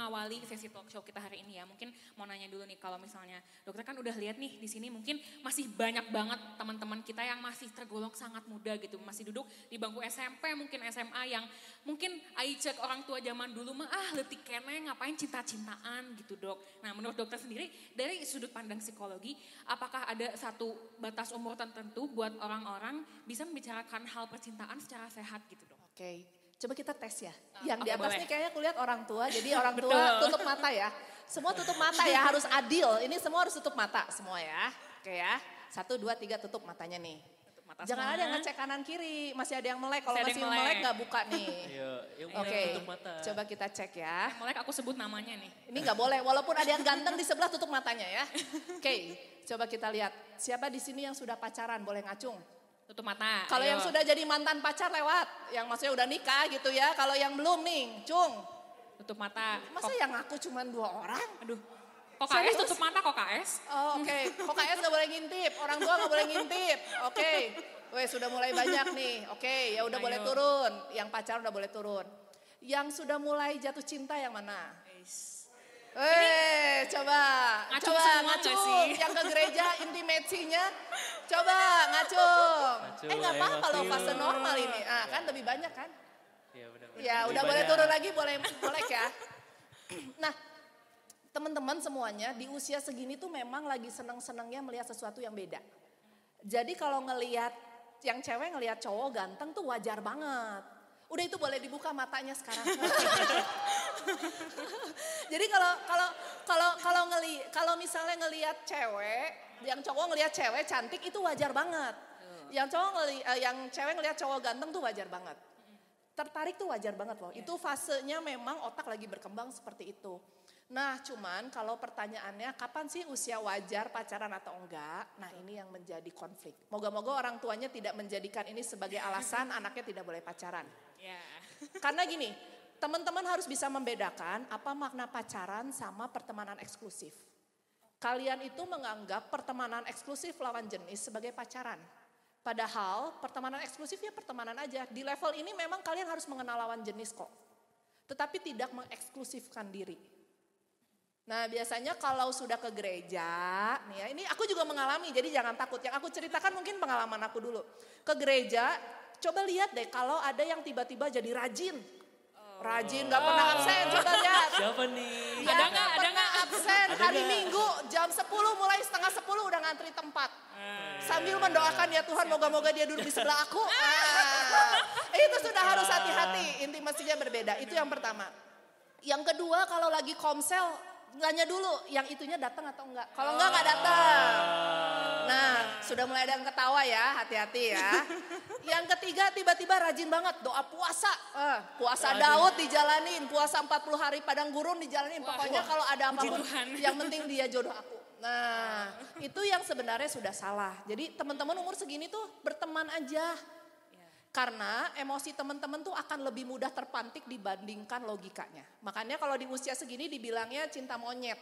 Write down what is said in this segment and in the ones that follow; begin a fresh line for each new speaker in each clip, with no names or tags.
mengawali sesi talk show kita hari ini ya. Mungkin mau nanya dulu nih, kalau misalnya dokter kan udah lihat nih di sini mungkin masih banyak banget teman-teman kita yang masih tergolong sangat muda gitu. Masih duduk di bangku SMP, mungkin SMA yang mungkin ai cek orang tua zaman dulu mah leutik keneh ngapain cinta-cintaan gitu dok. Nah menurut dokter sendiri dari sudut pandang psikologi, apakah ada satu batas umur tertentu buat orang-orang bisa membicarakan hal percintaan secara sehat gitu dok?
Oke. Coba kita tes ya. Yang di
Oke,
atas
boleh.
nih kayaknya aku lihat orang tua. Jadi orang tua tutup mata ya. Semua tutup mata ya, harus adil. Ini semua harus tutup mata semua ya. Oke ya. 1, 2, 3 tutup matanya nih.
Tutup mata
Jangan
semua.
ada yang ngecek kanan kiri. Masih ada yang melek. Kalau
Masih ada
masih
yang
melek
melek.
gak buka nih.
Iya, yang
Oke.
tutup mata.
Coba kita cek ya.
Mulai aku sebut namanya nih.
Ini gak boleh. Walaupun ada yang ganteng di sebelah tutup matanya ya. Oke. Coba kita lihat. Siapa di sini yang sudah pacaran? Boleh ngacung.
Tutup mata.
Kalau
ayo.
yang sudah jadi mantan pacar lewat. Yang maksudnya udah nikah gitu ya. Kalau yang belum nih. Cung.
Tutup mata.
Masa yang aku cuma 2 orang?
Aduh. Kok KS
Serius?
tutup mata kok KS?
Oh, oke. Kok KS gak boleh ngintip? Orang tua gak boleh ngintip. Oke. Weh sudah mulai banyak nih. Oke ya udah
Ayo.
boleh turun. Yang pacar udah boleh turun. Yang sudah mulai jatuh cinta yang mana? Coba.
Ngacung
Coba
semua
ngacung.
nggak sih?
Yang ke gereja intimate-nya. Coba ngacung.
Ngacung,
Gak
ayo
apa-apa loh
ngacung.
fase normal ini. Ah kan lebih banyak kan?
Iya benar.
Ya udah boleh turun lagi, boleh ya. Nah teman-teman semuanya di usia segini tuh memang lagi seneng-senengnya melihat sesuatu yang beda. Jadi kalau ngelihat yang cewek ngelihat cowok ganteng tuh wajar banget. Udah itu boleh dibuka matanya sekarang. Jadi kalau misalnya ngelihat cewek, yang cowok ngelihat cewek cantik itu wajar banget. Yang cewek ngelihat cowok ganteng tuh wajar banget. Tertarik tuh wajar banget loh. Itu fasenya memang otak lagi berkembang seperti itu. Nah cuman kalau pertanyaannya kapan sih usia wajar pacaran atau enggak? Nah ini yang menjadi konflik. Moga-moga orang tuanya tidak menjadikan ini sebagai alasan anaknya tidak boleh pacaran.
Ya.
Karena gini, teman-teman harus bisa membedakan apa makna pacaran sama pertemanan eksklusif. Kalian itu menganggap pertemanan eksklusif lawan jenis sebagai pacaran. Padahal pertemanan eksklusif ya pertemanan aja. Di level ini memang kalian harus mengenal lawan jenis kok. Tetapi tidak mengeksklusifkan diri. Nah biasanya kalau sudah ke gereja, nih ya, ini aku juga mengalami jadi jangan takut. Yang aku ceritakan mungkin pengalaman aku dulu. Ke gereja, coba lihat deh kalau ada yang tiba-tiba jadi rajin. Rajin gak pernah absen, coba lihat.
Siapa nih?
Ya,
Ada nggak?
pernah absen
Ada
hari
nggak?
Minggu jam 10 mulai setengah 10 udah ngantri tempat. Sambil mendoakan ya Tuhan moga-moga dia duduk di sebelah aku. Itu sudah harus hati-hati, intimasinya berbeda. Itu yang pertama. Yang kedua kalau lagi komsel, nanya dulu yang itunya datang atau enggak. Kalau enggak datang. Nah sudah mulai ada yang ketawa ya, hati-hati ya. Yang ketiga tiba-tiba rajin banget doa puasa. Puasa Daud dijalanin, puasa 40 hari padang gurun dijalanin. Pokoknya kalau ada apapun yang penting dia jodoh aku. Nah itu yang sebenarnya sudah salah. Jadi teman-teman umur segini tuh berteman aja. Karena emosi teman-teman tuh akan lebih mudah terpantik dibandingkan logikanya. Makanya kalau di usia segini dibilangnya cinta monyet.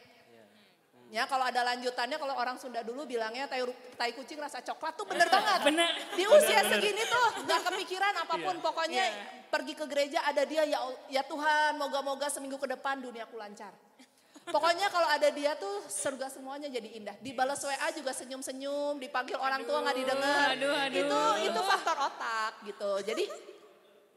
Ya kalau ada lanjutannya kalau orang Sunda dulu bilangnya tai kucing rasa coklat tuh bener banget.
Bener.
Di usia segini tuh gak kepikiran apapun. Pokoknya pergi ke gereja ada dia ya Tuhan moga-moga seminggu ke depan duniaku lancar. Pokoknya kalau ada dia tuh surga semuanya jadi indah. Dibalas WA juga senyum-senyum, dipanggil orang tua nggak didengar. Itu faktor otak gitu. Jadi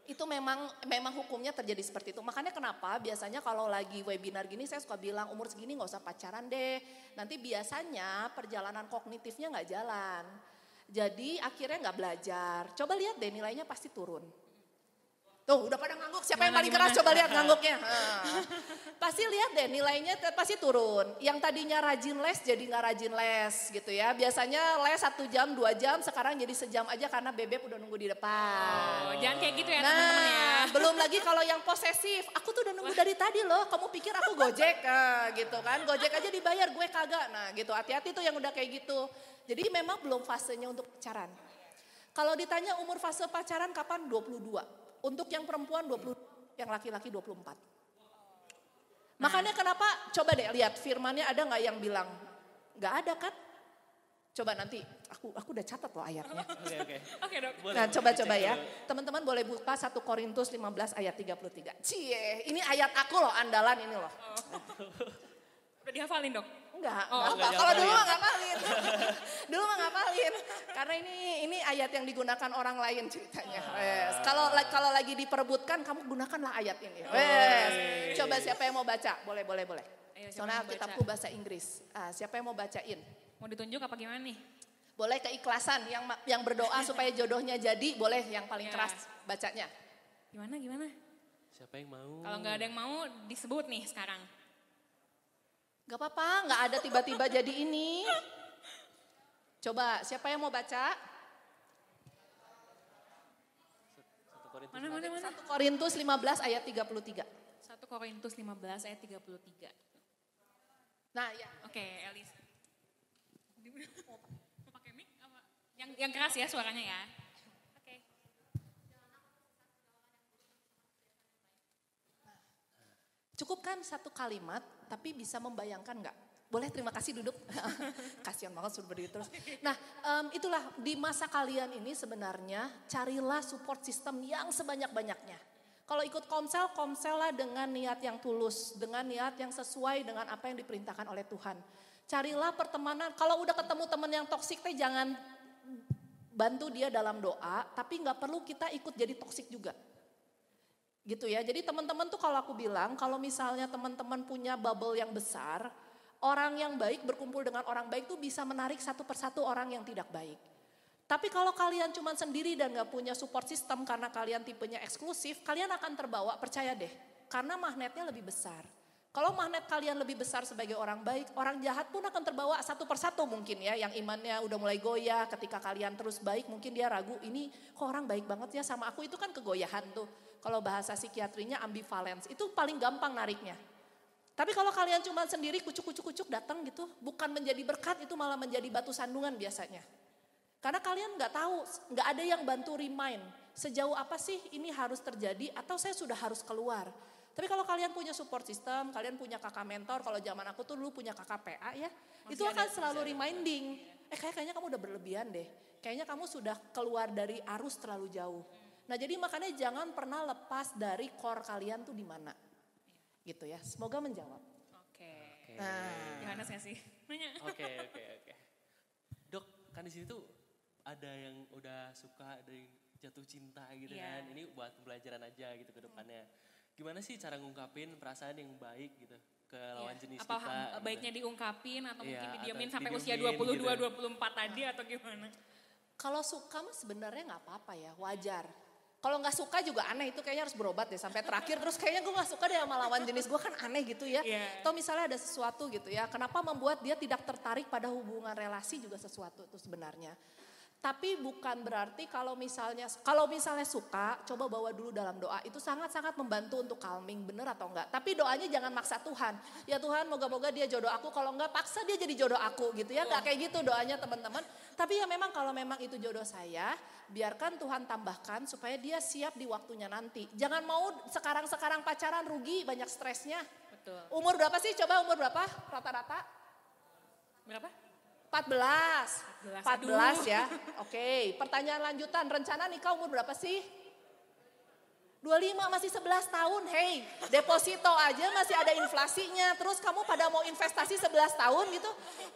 itu memang hukumnya terjadi seperti itu. Makanya kenapa biasanya kalau lagi webinar gini saya suka bilang umur segini nggak usah pacaran deh. Nanti biasanya perjalanan kognitifnya nggak jalan. Jadi akhirnya nggak belajar. Coba lihat deh nilainya pasti turun. Tuh udah pada ngangguk, siapa yang paling keras coba lihat ngangguknya. Pasti lihat deh nilainya pasti turun. Yang tadinya rajin les jadi gak rajin les gitu ya. Biasanya les 1 jam 2 jam sekarang jadi sejam aja karena bebek udah nunggu di depan.
Jangan kayak gitu ya
Nah
teman-teman ya.
belum lagi kalau yang posesif. Aku tuh udah nunggu dari tadi loh, kamu pikir aku gojek gitu kan. Gojek aja dibayar gue kagak. Nah gitu hati-hati tuh yang udah kayak gitu. Jadi memang belum fasenya untuk pacaran. Kalau ditanya umur fase pacaran kapan? 22. Untuk yang perempuan 20, yang laki-laki 24. Makanya kenapa, coba deh lihat firmannya ada gak yang bilang, gak ada kan? Coba nanti, aku udah catat loh ayatnya.
Oke dok.
Nah coba-coba ya, teman-teman boleh buka 1 Korintus 15 ayat 33. Cie, ini ayat aku loh, andalan ini loh.
Udah dihafalin dok?
Enggak,
Oh,
enggak.
enggak
Kalau dulu
dihafalin.
mah ngapalin. Dulu mah ngapalin. Karena ini ayat yang digunakan orang lain ceritanya. Wes. Kalau lagi diperebutkan kamu gunakanlah ayat ini. Wes. Coba siapa yang mau baca? Boleh.
Ayo, siapa
Soalnya
yang mau
Alkitabku
baca?
bahasa Inggris. Siapa yang mau bacain?
Mau ditunjuk apa gimana nih?
Boleh keikhlasan yang berdoa supaya jodohnya jadi, boleh yang paling
Ya.
keras bacanya.
Gimana?
Siapa yang mau?
Kalau nggak ada yang mau disebut nih sekarang.
Gak apa-apa, gak ada tiba-tiba jadi ini. Coba, siapa yang mau baca?
1 Korintus.
Mana?
1 Korintus 15 ayat 33.
1 Korintus 15 ayat 33.
Nah ya,
Oke, Elis. Mau pakai mic apa? Yang keras ya suaranya ya. Oke.
cukup kan satu kalimat tapi bisa membayangkan gak? Boleh terima kasih duduk. Kasihan banget suruh berdiri terus. Nah itulah di masa kalian ini sebenarnya carilah support system yang sebanyak-banyaknya. Kalau ikut komsel lah dengan niat yang tulus. Dengan niat yang sesuai dengan apa yang diperintahkan oleh Tuhan. Carilah pertemanan. Kalau udah ketemu teman yang toksik teh jangan bantu dia dalam doa. Tapi gak perlu kita ikut jadi toksik juga. Gitu ya, jadi teman-teman tuh kalau aku bilang, kalau misalnya teman-teman punya bubble yang besar, orang yang baik berkumpul dengan orang baik tuh bisa menarik satu persatu orang yang tidak baik. Tapi kalau kalian cuma sendiri dan gak punya support system karena kalian tipenya eksklusif, kalian akan terbawa, percaya deh. Karena magnetnya lebih besar. Kalau magnet kalian lebih besar sebagai orang baik, orang jahat pun akan terbawa satu persatu mungkin ya. Yang imannya udah mulai goyah, ketika kalian terus baik mungkin dia ragu, ini kok orang baik banget ya sama aku, itu kan kegoyahan tuh. Kalau bahasa psikiatrinya ambivalence, itu paling gampang nariknya. Tapi kalau kalian cuma sendiri kucuk-kucuk datang gitu, bukan menjadi berkat, itu malah menjadi batu sandungan biasanya. Karena kalian gak tahu, gak ada yang bantu remind, sejauh apa sih ini harus terjadi atau saya sudah harus keluar. Tapi kalau kalian punya support system, kalian punya kakak mentor, kalau zaman aku tuh dulu punya kakak PA ya, itu akan selalu reminding. Kayaknya kamu udah berlebihan deh, kayaknya kamu sudah keluar dari arus terlalu jauh. Nah jadi makanya jangan pernah lepas dari core kalian tuh di mana. Gitu ya, semoga menjawab.
Oke.
Nah.
Yohanes nggak sih? Nanya.
Oke. Dok, kan di sini tuh ada yang udah suka dari jatuh cinta gitu
Iya.
kan. Ini buat pembelajaran aja gitu ke depannya. Gimana sih cara ngungkapin perasaan yang baik gitu ke lawan jenis
Apa
kita? gitu.
baiknya diungkapin atau
Iya,
mungkin didiemin
atau
sampai usia
didiemin
22,
gitu.
24 tadi atau gimana?
Kalau suka mah sebenarnya gak apa-apa ya, wajar. Kalau gak suka juga aneh, itu kayaknya harus berobat deh sampai terakhir. Terus kayaknya gue gak suka deh sama lawan jenis gue, kan aneh gitu ya.
Iya.
Atau misalnya ada sesuatu gitu ya, kenapa membuat dia tidak tertarik pada hubungan relasi juga sesuatu itu sebenarnya. Tapi bukan berarti kalau misalnya suka, coba bawa dulu dalam doa. Itu sangat-sangat membantu untuk calming, bener atau enggak. Tapi doanya jangan maksa Tuhan. Ya Tuhan, moga-moga dia jodoh aku, kalau enggak paksa dia jadi jodoh aku gitu ya. Enggak kayak gitu doanya teman-teman. Tapi ya memang kalau memang itu jodoh saya, biarkan Tuhan tambahkan supaya dia siap di waktunya nanti. Jangan mau sekarang-sekarang pacaran rugi, banyak stresnya.
Betul.
Umur berapa sih? Coba umur berapa rata-rata?
Berapa?
14 ya. Oke, pertanyaan lanjutan, rencana nikah umur berapa sih? 25, masih 11 tahun. Hey, deposito aja masih ada inflasinya. Terus kamu pada mau investasi 11 tahun gitu.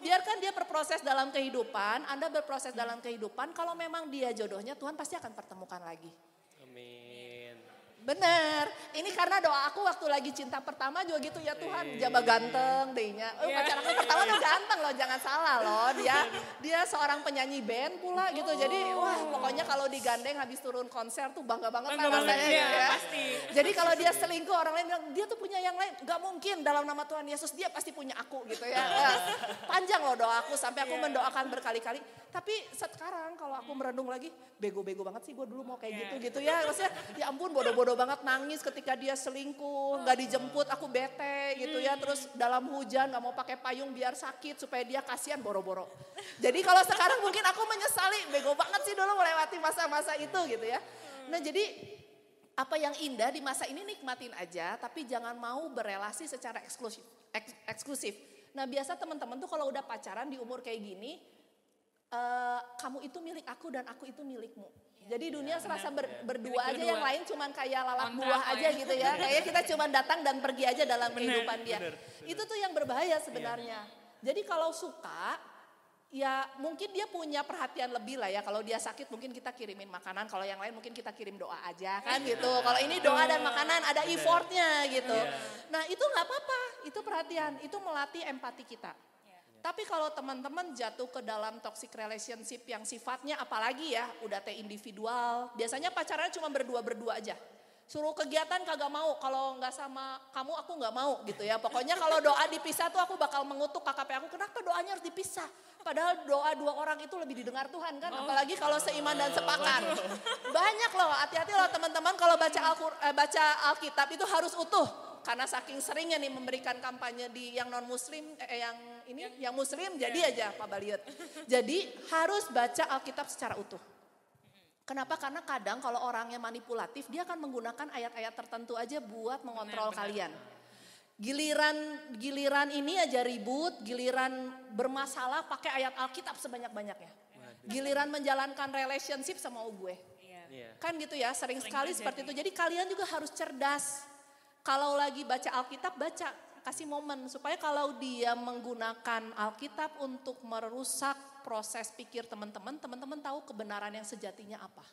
Biarkan dia berproses dalam kehidupan, Anda berproses dalam kehidupan. Kalau memang dia jodohnya, Tuhan pasti akan pertemukan lagi.
Amin.
Bener, ini karena doa aku waktu lagi cinta pertama juga gitu ya Tuhan, jaba ganteng dehnya. Pacar aku pertama tuh ganteng loh, jangan salah loh. Dia seorang penyanyi band pula gitu. Jadi wah pokoknya kalau digandeng habis turun konser tuh bangga banget lah rasanya gitu ya.
Pasti.
Jadi kalau dia selingkuh orang lain bilang dia tuh punya yang lain. Gak mungkin, dalam nama Tuhan Yesus dia pasti punya aku gitu ya. Panjang loh doa aku sampai aku mendoakan berkali-kali. Tapi sekarang kalau aku merenung lagi, bego-bego banget sih gue dulu mau kayak gitu ya. Maksudnya ya ampun bodoh-bodoh banget nangis ketika dia selingkuh, gak dijemput, aku bete gitu ya. Terus dalam hujan gak mau pakai payung biar sakit supaya dia kasihan boro-boro. Jadi kalau sekarang mungkin aku menyesali, bego banget sih dulu melewati masa-masa itu gitu ya. Nah jadi apa yang indah di masa ini nikmatin aja, tapi jangan mau berelasi secara eksklusif. Nah biasa teman-teman tuh kalau udah pacaran di umur kayak gini, kamu itu milik aku dan aku itu milikmu. Jadi dunia serasa berdua
Milik
aja,
berdua.
yang lain cuman kayak lalat
Kontrak
buah
lah
aja
ya.
gitu ya. Kayaknya kita cuman datang dan pergi aja dalam
Bener,
kehidupan dia. Itu tuh yang berbahaya sebenarnya. Jadi kalau suka, ya mungkin dia punya perhatian lebih lah ya. Kalau dia sakit mungkin kita kirimin makanan. Kalau yang lain mungkin kita kirim doa aja kan gitu. Kalau ini doa dan makanan ada effortnya gitu. Nah itu nggak apa-apa, itu perhatian. Itu melatih empati kita. Tapi kalau teman-teman jatuh ke dalam toxic relationship yang sifatnya apalagi ya, udah individual. Biasanya pacarannya cuma berdua-berdua aja. Suruh kegiatan kagak mau, kalau nggak sama kamu aku nggak mau gitu ya. Pokoknya kalau doa dipisah tuh aku bakal mengutuk KKP aku, kenapa doanya harus dipisah? Padahal doa dua orang itu lebih didengar Tuhan kan, apalagi kalau seiman dan sepakar. Banyak loh, hati-hati loh teman-teman kalau baca Alkitab itu harus utuh. Karena saking seringnya nih memberikan kampanye di yang non muslim, yang muslim jadi aja Pak Baliut. Jadi harus baca Alkitab secara utuh. Kenapa? Karena kadang kalau orangnya manipulatif dia akan menggunakan ayat-ayat tertentu aja buat mengontrol kalian. Giliran ini aja ribut, giliran bermasalah pakai ayat Alkitab sebanyak-banyaknya. Giliran menjalankan relationship sama gue. Kan gitu ya, sering sekali seperti itu. Jadi kalian juga harus cerdas. Kalau lagi baca Alkitab, baca, kasih momen. Supaya kalau dia menggunakan Alkitab untuk merusak proses pikir teman-teman tahu kebenaran yang sejatinya apa.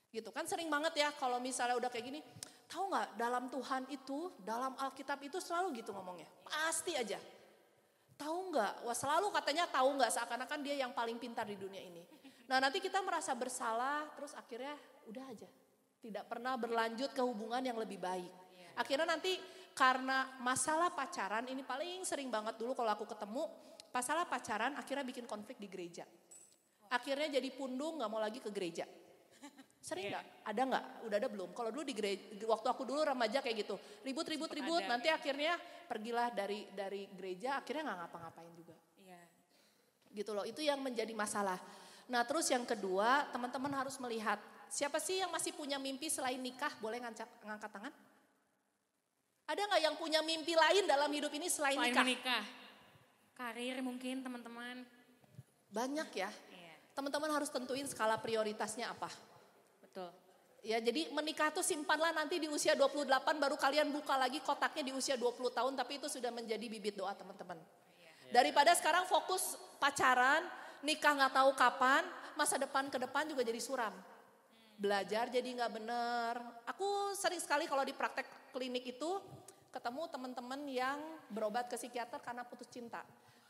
Gitu kan sering banget ya kalau misalnya udah kayak gini. Tahu gak dalam Tuhan itu, dalam Alkitab itu selalu gitu ngomongnya. Pasti aja. Tahu gak? Wah selalu katanya tahu gak, seakan-akan dia yang paling pintar di dunia ini. Nah nanti kita merasa bersalah, terus akhirnya udah aja. Tidak pernah berlanjut ke hubungan yang lebih baik. Akhirnya nanti karena masalah pacaran, ini paling sering banget dulu kalau aku ketemu. Masalah pacaran akhirnya bikin konflik di gereja. Akhirnya jadi pundung gak mau lagi ke gereja. Sering gak? Ada gak? Udah ada belum? Kalau dulu di gereja, waktu aku dulu remaja kayak gitu. Ribut. Nanti akhirnya pergilah dari gereja, akhirnya gak ngapa-ngapain juga. Gitu loh, itu yang menjadi masalah. Nah terus yang kedua, teman-teman harus melihat. Siapa sih yang masih punya mimpi selain nikah? Boleh ngangkat tangan? Ada gak yang punya mimpi lain dalam hidup ini selain nikah?
Menikah. Karir mungkin teman-teman.
Banyak ya. Teman-teman harus tentuin skala prioritasnya apa.
Betul.
Ya jadi menikah tuh simpanlah nanti di usia 28 baru kalian buka lagi kotaknya di usia 20 tahun. Tapi itu sudah menjadi bibit doa teman-teman. Daripada sekarang fokus pacaran, nikah gak tahu kapan, masa depan ke depan juga jadi suram. Belajar jadi gak bener. Aku sering sekali kalau di praktek klinik itu ketemu teman-teman yang berobat ke psikiater karena putus cinta.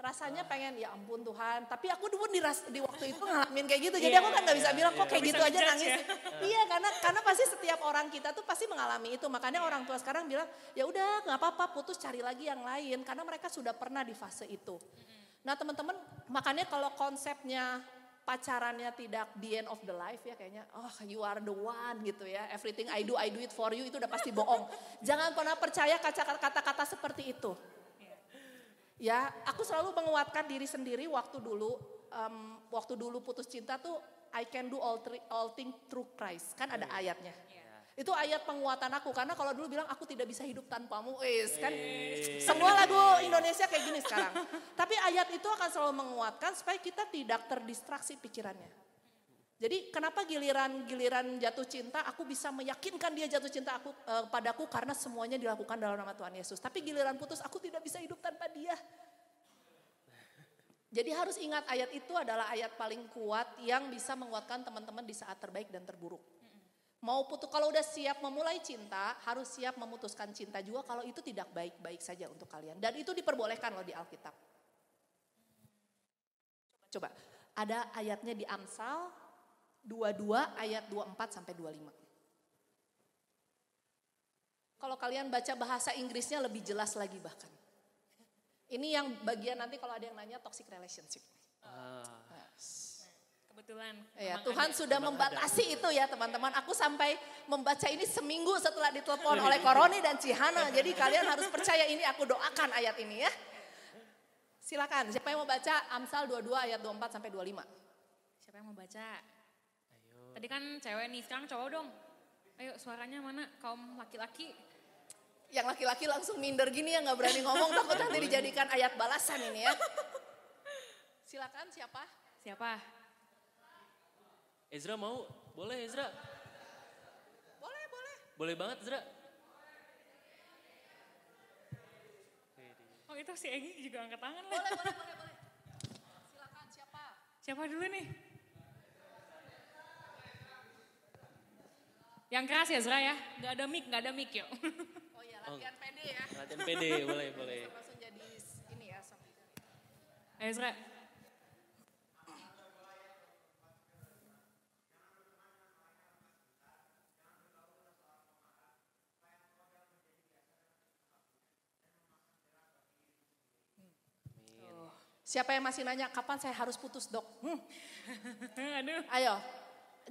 Rasanya pengen ya ampun Tuhan. Tapi aku dulu di waktu itu ngalamin kayak gitu. Jadi aku kan gak bisa bilang kok kayak gitu aja nangis. Iya karena pasti setiap orang kita tuh pasti mengalami itu. Makanya orang tua sekarang bilang ya udah gak apa-apa putus cari lagi yang lain. Karena mereka sudah pernah di fase itu. Nah teman-teman makanya kalau konsepnya pacarannya tidak the end of the life ya kayaknya you are the one gitu ya. Everything I do it for you itu udah pasti bohong. Jangan pernah percaya kata-kata seperti itu. Ya aku selalu menguatkan diri sendiri waktu dulu putus cinta tuh I can do all things through Christ. Kan ada ayatnya. Itu ayat penguatan aku karena kalau dulu bilang aku tidak bisa hidup tanpamu, kan semua lagu Indonesia kayak gini sekarang. Tapi ayat itu akan selalu menguatkan supaya kita tidak terdistraksi pikirannya. Jadi kenapa giliran jatuh cinta aku bisa meyakinkan dia jatuh cinta padaku karena semuanya dilakukan dalam nama Tuhan Yesus. Tapi giliran putus aku tidak bisa hidup tanpa dia. Jadi harus ingat ayat itu adalah ayat paling kuat yang bisa menguatkan teman-teman di saat terbaik dan terburuk. Kalau udah siap memulai cinta, harus siap memutuskan cinta juga kalau itu tidak baik-baik saja untuk kalian. Dan itu diperbolehkan loh di Alkitab. Coba, ada ayatnya di Amsal 22 ayat 24 sampai 25. Kalau kalian baca bahasa Inggrisnya lebih jelas lagi bahkan. Ini yang bagian nanti kalau ada yang nanya toxic relationship.
Kebetulan.
Ya, Tuhan sudah membatasi itu ya teman-teman. Aku sampai membaca ini seminggu setelah ditelepon oleh Koroni dan Cihana. Jadi kalian harus percaya ini aku doakan ayat ini ya. Silakan, siapa yang mau baca Amsal 22 ayat 24 sampai 25?
Siapa yang mau baca? Ayo. Tadi kan cewek nih, sekarang cowok dong. Ayo suaranya mana kaum laki-laki?
Yang laki-laki langsung minder gini ya gak berani ngomong takut nanti dijadikan ayat balasan ini ya. Silakan siapa?
Siapa?
Ezra mau? Boleh Ezra?
Boleh, boleh.
Boleh banget Ezra.
Oh itu si Egi juga angkat tangan lah.
Boleh, boleh, boleh, boleh. Silakan siapa?
Siapa dulu nih? Yang keras ya Zra ya? Gak ada mic yuk.
Oh iya, latihan PD ya.
Latihan PD, boleh.
Langsung jadi ini ya.
Ayo Zra.
Siapa yang masih nanya kapan saya harus putus dok?
Aduh.
Ayo.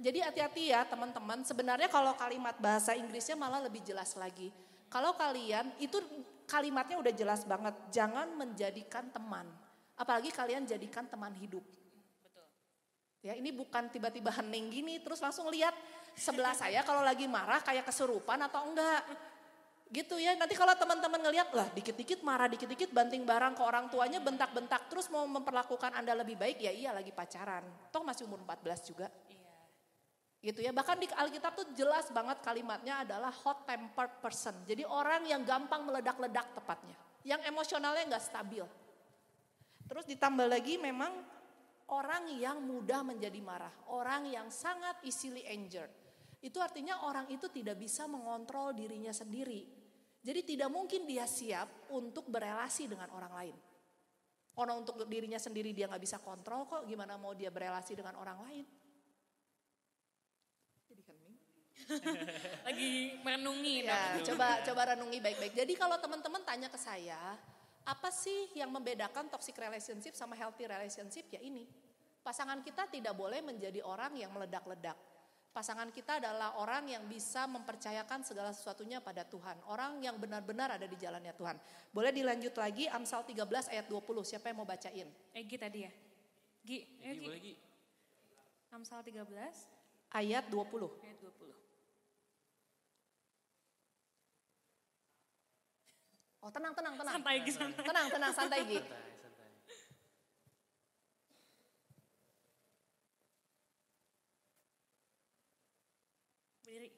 Jadi hati-hati ya teman-teman. Sebenarnya kalau kalimat bahasa Inggrisnya malah lebih jelas lagi. Kalau kalian itu kalimatnya udah jelas banget. Jangan menjadikan teman. Apalagi kalian jadikan teman hidup.
Betul.
Ya ini bukan tiba-tiba hening gini terus langsung lihat sebelah saya kalau lagi marah kayak kesurupan atau enggak. Gitu ya, nanti kalau teman-teman ngelihat lah dikit-dikit marah, dikit-dikit banting barang ke orang tuanya, bentak-bentak terus mau memperlakukan Anda lebih baik, ya iya lagi pacaran. Toh masih umur 14 juga.
Iya.
Gitu ya, bahkan di Alkitab tuh jelas banget kalimatnya adalah hot tempered person. Jadi orang yang gampang meledak-ledak tepatnya. Yang emosionalnya nggak stabil. Terus ditambah lagi memang orang yang mudah menjadi marah. Orang yang sangat easily injured. Itu artinya orang itu tidak bisa mengontrol dirinya sendiri. Jadi tidak mungkin dia siap untuk berelasi dengan orang lain. Orang untuk dirinya sendiri dia nggak bisa kontrol kok, gimana mau dia berelasi dengan orang lain? Jadi hening.
Lagi merenungi.
Ya, coba renungi baik-baik. Jadi kalau teman-teman tanya ke saya, apa sih yang membedakan toxic relationship sama healthy relationship? Ya ini, pasangan kita tidak boleh menjadi orang yang meledak-ledak. Pasangan kita adalah orang yang bisa mempercayakan segala sesuatunya pada Tuhan. Orang yang benar-benar ada di jalannya Tuhan. Boleh dilanjut lagi Amsal 13 ayat 20. Siapa yang mau bacain?
Egi tadi ya? Gi.
Boleh Gi.
Amsal 13
Ayat 20.
ayat 20.
Oh tenang.
Santai Gi, santai.
Tenang, santai Gi.
Santai.
Berdiri.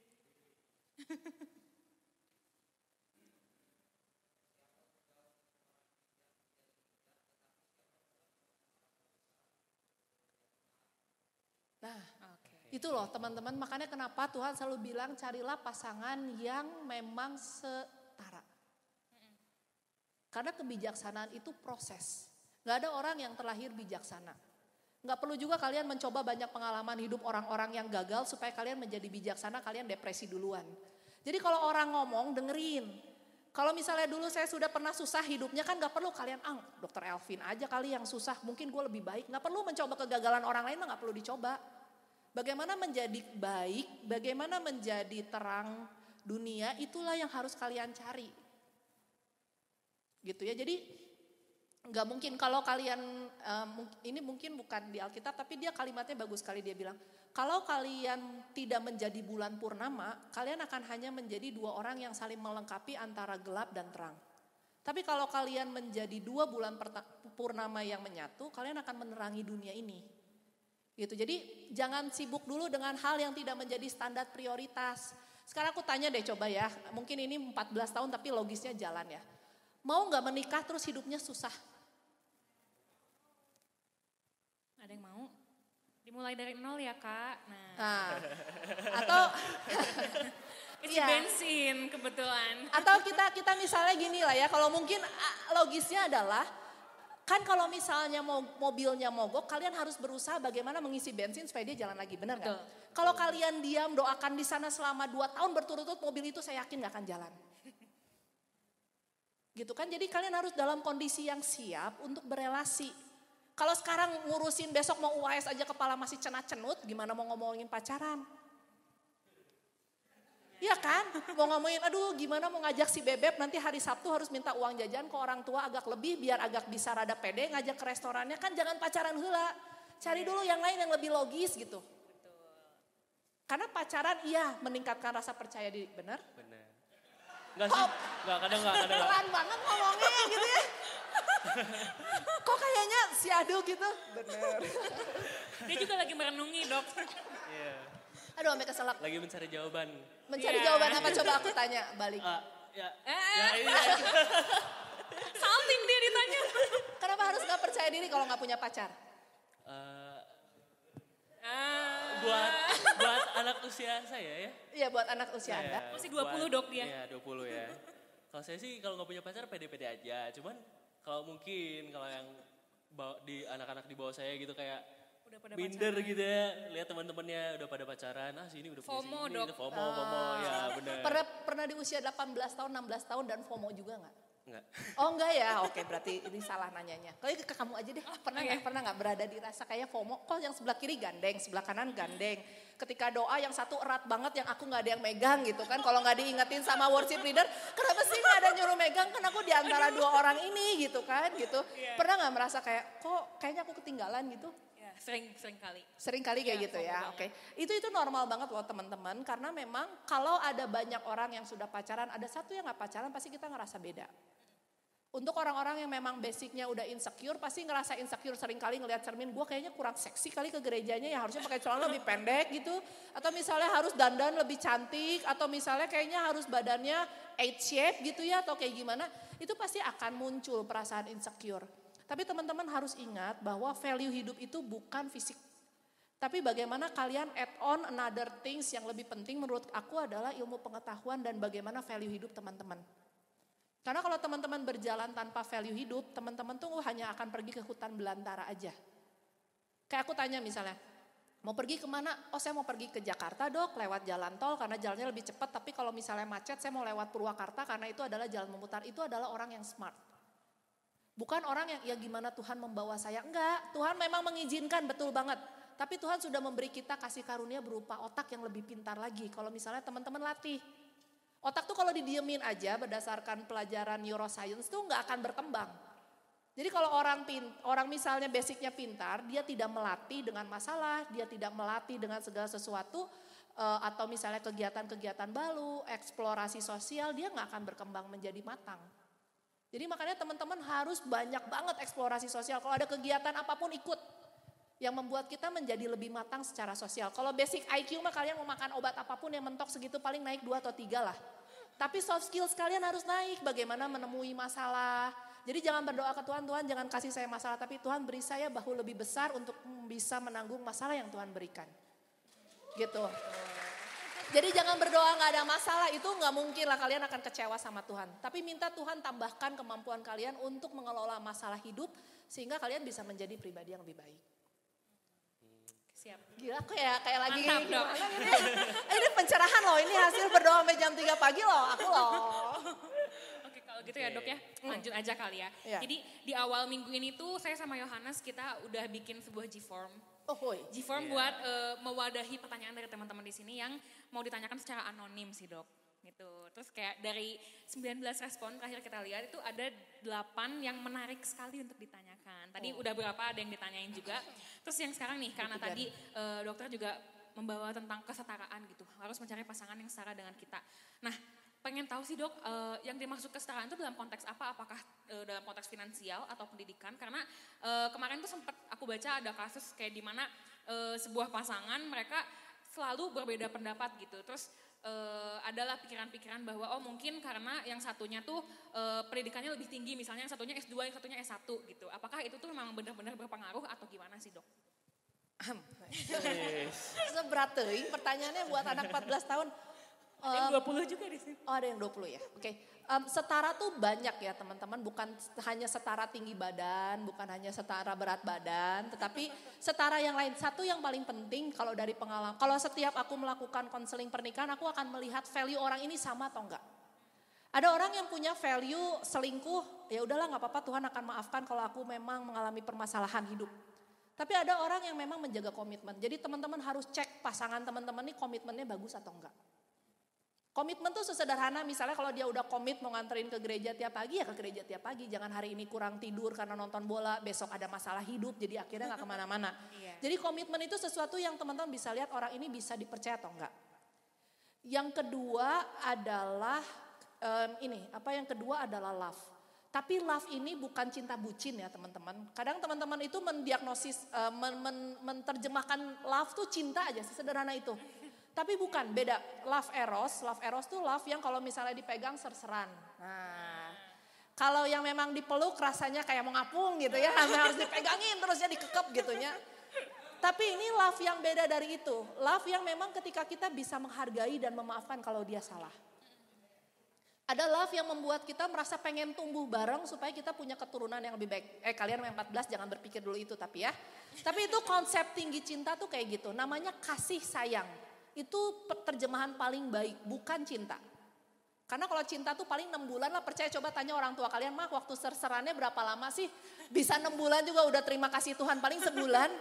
Nah, itu loh teman-teman, makanya kenapa Tuhan selalu bilang carilah pasangan yang memang setara. Karena kebijaksanaan itu proses. Gak ada orang yang terlahir bijaksana. Gak perlu juga kalian mencoba banyak pengalaman hidup orang-orang yang gagal supaya kalian menjadi bijaksana, kalian depresi duluan. Jadi kalau orang ngomong dengerin. Kalau misalnya dulu saya sudah pernah susah hidupnya kan gak perlu kalian, dokter Elvin aja kali yang susah, mungkin gue lebih baik. Gak perlu mencoba kegagalan orang lain, gak perlu dicoba. Bagaimana menjadi baik, bagaimana menjadi terang dunia, itulah yang harus kalian cari. Gitu ya, jadi nggak mungkin kalau kalian, ini mungkin bukan di Alkitab tapi dia kalimatnya bagus sekali, dia bilang kalau kalian tidak menjadi bulan purnama, kalian akan hanya menjadi dua orang yang saling melengkapi antara gelap dan terang. Tapi kalau kalian menjadi dua bulan purnama yang menyatu, kalian akan menerangi dunia ini. Gitu. Jadi jangan sibuk dulu dengan hal yang tidak menjadi standar prioritas. Sekarang aku tanya deh coba ya, mungkin ini 14 tahun tapi logisnya jalan ya. Mau gak menikah terus hidupnya susah?
Ada yang mau? Dimulai dari nol ya Kak.
Nah atau
isi bensin kebetulan.
Atau kita misalnya gini lah ya, kalau mungkin logisnya adalah kan kalau misalnya mobilnya mogok, kalian harus berusaha bagaimana mengisi bensin supaya dia jalan lagi, benar kan? Kalau kalian diam doakan di sana selama 2 tahun berturut-turut, mobil itu saya yakin gak akan jalan. Gitu kan, jadi kalian harus dalam kondisi yang siap untuk berelasi. Kalau sekarang ngurusin besok mau UAS aja kepala masih cenut-cenut, gimana mau ngomongin pacaran? Iya kan, mau ngomongin aduh gimana mau ngajak si Bebek nanti hari Sabtu harus minta uang jajan ke orang tua agak lebih biar agak bisa rada pede ngajak ke restorannya, kan jangan pacaran heula. Cari dulu yang lain yang lebih logis gitu. Karena pacaran iya meningkatkan rasa percaya diri, benar?
Benar. Enggak sih, enggak kadang.
Pelan banget ngomongnya gitu ya. Kok kayaknya si Adu gitu? Bener.
Dia juga lagi merenungi dok.
Iya.
Aduh sampai keselak.
Lagi mencari jawaban.
Mencari
Iya.
jawaban apa coba aku tanya balik.
Ya ini.
Salting dia ditanya.
Kenapa harus gak percaya diri kalau gak punya pacar?
Buat anak usia saya ya.
Iya buat anak usia Anda.
Masih 20 dok dia.
Iya 20 ya. Kalau saya sih kalau nggak punya pacar pede-pede aja. Cuman kalau mungkin kalau yang di anak-anak di bawah saya gitu kayak
Udah pada
minder
pacaran.
gitu ya. Lihat teman-temannya udah pada pacaran. Sini udah punya
FOMO,
sini.
Dok.
FOMO ya benar.
Pernah di usia 18 tahun, 16 tahun dan FOMO juga gak?
Enggak.
Oh enggak ya, oke berarti ini salah nanyanya. Kalau ke kamu aja deh, pernah nggak berada di rasa kayak FOMO? Kok yang sebelah kiri gandeng, sebelah kanan gandeng. Ketika doa yang satu erat banget yang aku nggak ada yang megang gitu kan. Kalau nggak diingetin sama worship leader, kenapa sih nggak ada nyuruh megang? Kan aku di antara dua orang ini gitu kan gitu. Pernah nggak merasa kayak kok kayaknya aku ketinggalan gitu?
Ya, sering kali.
Sering kali kayak
Iya,
gitu
FOMO
ya,
banget.
oke. Itu normal banget loh teman-teman. Karena memang kalau ada banyak orang yang sudah pacaran, ada satu yang nggak pacaran pasti kita ngerasa beda. Untuk orang-orang yang memang basicnya udah insecure, pasti ngerasa insecure sering kali ngelihat cermin, gue kayaknya kurang seksi kali ke gerejanya ya harusnya pakai celana lebih pendek gitu. Atau misalnya harus dandan lebih cantik, atau misalnya kayaknya harus badannya 8 shape gitu ya, atau kayak gimana. Itu pasti akan muncul perasaan insecure. Tapi teman-teman harus ingat bahwa value hidup itu bukan fisik. Tapi bagaimana kalian add on another things yang lebih penting menurut aku adalah ilmu pengetahuan dan bagaimana value hidup teman-teman. Karena kalau teman-teman berjalan tanpa value hidup, teman-teman tuh hanya akan pergi ke hutan belantara aja. Kayak aku tanya misalnya, mau pergi kemana? Oh saya mau pergi ke Jakarta dok, lewat jalan tol karena jalannya lebih cepat. Tapi kalau misalnya macet, saya mau lewat Purwakarta karena itu adalah jalan memutar. Itu adalah orang yang smart. Bukan orang yang, ya gimana Tuhan membawa saya. Enggak, Tuhan memang mengizinkan, betul banget. Tapi Tuhan sudah memberi kita kasih karunia berupa otak yang lebih pintar lagi. Kalau misalnya teman-teman latih. Otak tuh kalau didiemin aja berdasarkan pelajaran neuroscience tuh nggak akan berkembang. Jadi kalau orang misalnya basicnya pintar, dia tidak melatih dengan masalah, dia tidak melatih dengan segala sesuatu, atau misalnya kegiatan-kegiatan baru, eksplorasi sosial, dia nggak akan berkembang menjadi matang. Jadi makanya teman-teman harus banyak banget eksplorasi sosial. Kalau ada kegiatan apapun ikut. Yang membuat kita menjadi lebih matang secara sosial. Kalau basic IQ mah kalian mau makan obat apapun yang mentok segitu paling naik 2 atau 3 lah. Tapi soft skills kalian harus naik. Bagaimana menemui masalah. Jadi jangan berdoa ke Tuhan, Tuhan jangan kasih saya masalah. Tapi Tuhan beri saya bahu lebih besar untuk bisa menanggung masalah yang Tuhan berikan. Gitu. Jadi jangan berdoa gak ada masalah, itu gak mungkin lah kalian akan kecewa sama Tuhan. Tapi minta Tuhan tambahkan kemampuan kalian untuk mengelola masalah hidup. Sehingga kalian bisa menjadi pribadi yang lebih baik.
Siap.
Gila aku ya kayak lagi
Mantap, Dok.
gimana ini. Ini pencerahan loh, ini hasil berdoa sampai jam 3 pagi loh, aku loh.
Oke kalau gitu ya dok ya, lanjut aja kali ya.
Iya.
Jadi di awal minggu ini tuh saya sama Yohanes kita udah bikin sebuah G-form.
Oh hoi.
G-form buat mewadahi pertanyaan dari teman-teman di sini yang mau ditanyakan secara anonim sih dok. Gitu. Terus kayak dari 19 respon terakhir kita lihat itu ada 8 yang menarik sekali untuk ditanyakan. Tadi udah berapa ada yang ditanyain juga. Terus yang sekarang nih karena tadi dokter juga membawa tentang kesetaraan gitu. Harus mencari pasangan yang setara dengan kita. Nah pengen tahu sih dok yang dimaksud kesetaraan itu dalam konteks apa? Apakah dalam konteks finansial atau pendidikan? Karena kemarin tuh sempat aku baca ada kasus kayak di mana sebuah pasangan mereka selalu berbeda pendapat gitu. Terus adalah pikiran-pikiran bahwa oh mungkin karena yang satunya tuh pendidikannya lebih tinggi, misalnya yang satunya S2, yang satunya S1 gitu. Apakah itu tuh memang benar-benar berpengaruh atau gimana sih dok?
Seberat teuing pertanyaannya buat anak 14 tahun.
Yang 20 juga di sini.
Oh ada yang 20 ya, oke. Setara tuh banyak ya teman-teman, bukan hanya setara tinggi badan, bukan hanya setara berat badan, tetapi setara yang lain. Satu yang paling penting kalau dari pengalaman, kalau setiap aku melakukan konseling pernikahan, aku akan melihat value orang ini sama atau enggak. Ada orang yang punya value selingkuh, ya udahlah nggak apa-apa Tuhan akan maafkan kalau aku memang mengalami permasalahan hidup. Tapi ada orang yang memang menjaga komitmen. Jadi teman-teman harus cek pasangan teman-teman ini komitmennya bagus atau enggak. Komitmen tuh sesederhana misalnya kalau dia udah komit mau nganterin ke gereja tiap pagi ya ke gereja tiap pagi. Jangan hari ini kurang tidur karena nonton bola, besok ada masalah hidup jadi akhirnya gak kemana-mana.
Iya.
Jadi komitmen itu sesuatu yang teman-teman bisa lihat orang ini bisa dipercaya atau enggak. Yang kedua adalah yang kedua adalah love. Tapi love ini bukan cinta bucin ya teman-teman. Kadang teman-teman itu mendiagnosis, menerjemahkan love tuh cinta aja, sesederhana itu. Tapi bukan, beda. Love eros tuh love yang kalau misalnya dipegang serseran. Nah, kalau yang memang dipeluk rasanya kayak mau ngapung gitu ya, harus dipegangin terusnya dikekep gitunya. Tapi ini love yang beda dari itu. Love yang memang ketika kita bisa menghargai dan memaafkan kalau dia salah. Ada love yang membuat kita merasa pengen tumbuh bareng supaya kita punya keturunan yang lebih baik. Kalian yang 14 jangan berpikir dulu itu tapi ya. Tapi itu konsep tinggi cinta tuh kayak gitu. Namanya kasih sayang. Itu terjemahan paling baik, bukan cinta. Karena kalau cinta tuh paling 6 bulan lah, percaya coba tanya orang tua kalian, mah waktu serserannya berapa lama sih? Bisa 6 bulan juga udah terima kasih Tuhan, paling sebulan.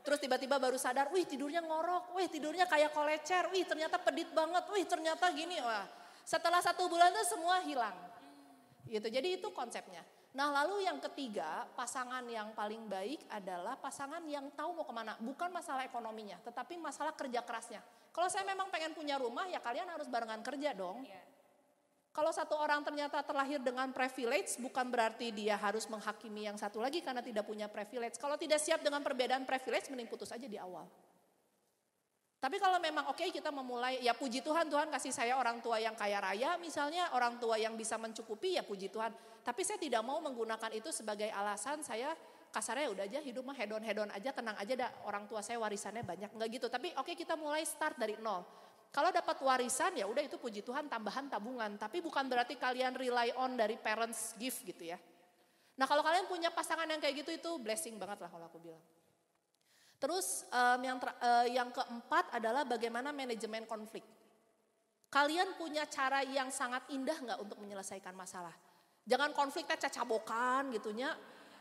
Terus tiba-tiba baru sadar, wih tidurnya ngorok, wih tidurnya kayak kolecer, wih ternyata pedit banget, wih ternyata gini. Wah. Setelah 1 bulan tuh semua hilang. Gitu, jadi itu konsepnya. Nah lalu yang ketiga, pasangan yang paling baik adalah pasangan yang tahu mau kemana. Bukan masalah ekonominya, tetapi masalah kerja kerasnya. Kalau saya memang pengen punya rumah, ya kalian harus barengan kerja dong. Kalau satu orang ternyata terlahir dengan privilege, bukan berarti dia harus menghakimi yang satu lagi karena tidak punya privilege. Kalau tidak siap dengan perbedaan privilege, mending putus aja di awal. Tapi kalau memang oke, kita memulai, ya puji Tuhan, Tuhan kasih saya orang tua yang kaya raya misalnya, orang tua yang bisa mencukupi, ya puji Tuhan. Tapi saya tidak mau menggunakan itu sebagai alasan saya kasarnya udah aja hidup mah hedon-hedon aja, tenang aja dah, orang tua saya warisannya banyak, enggak gitu. Tapi oke, kita mulai start dari nol. Kalau dapat warisan ya udah itu puji Tuhan, tambahan tabungan. Tapi bukan berarti kalian rely on dari parents gift gitu ya. Nah kalau kalian punya pasangan yang kayak gitu itu blessing banget lah kalau aku bilang. Terus yang keempat adalah bagaimana manajemen konflik. Kalian punya cara yang sangat indah nggak untuk menyelesaikan masalah? Jangan konfliknya cacabokan gitunya.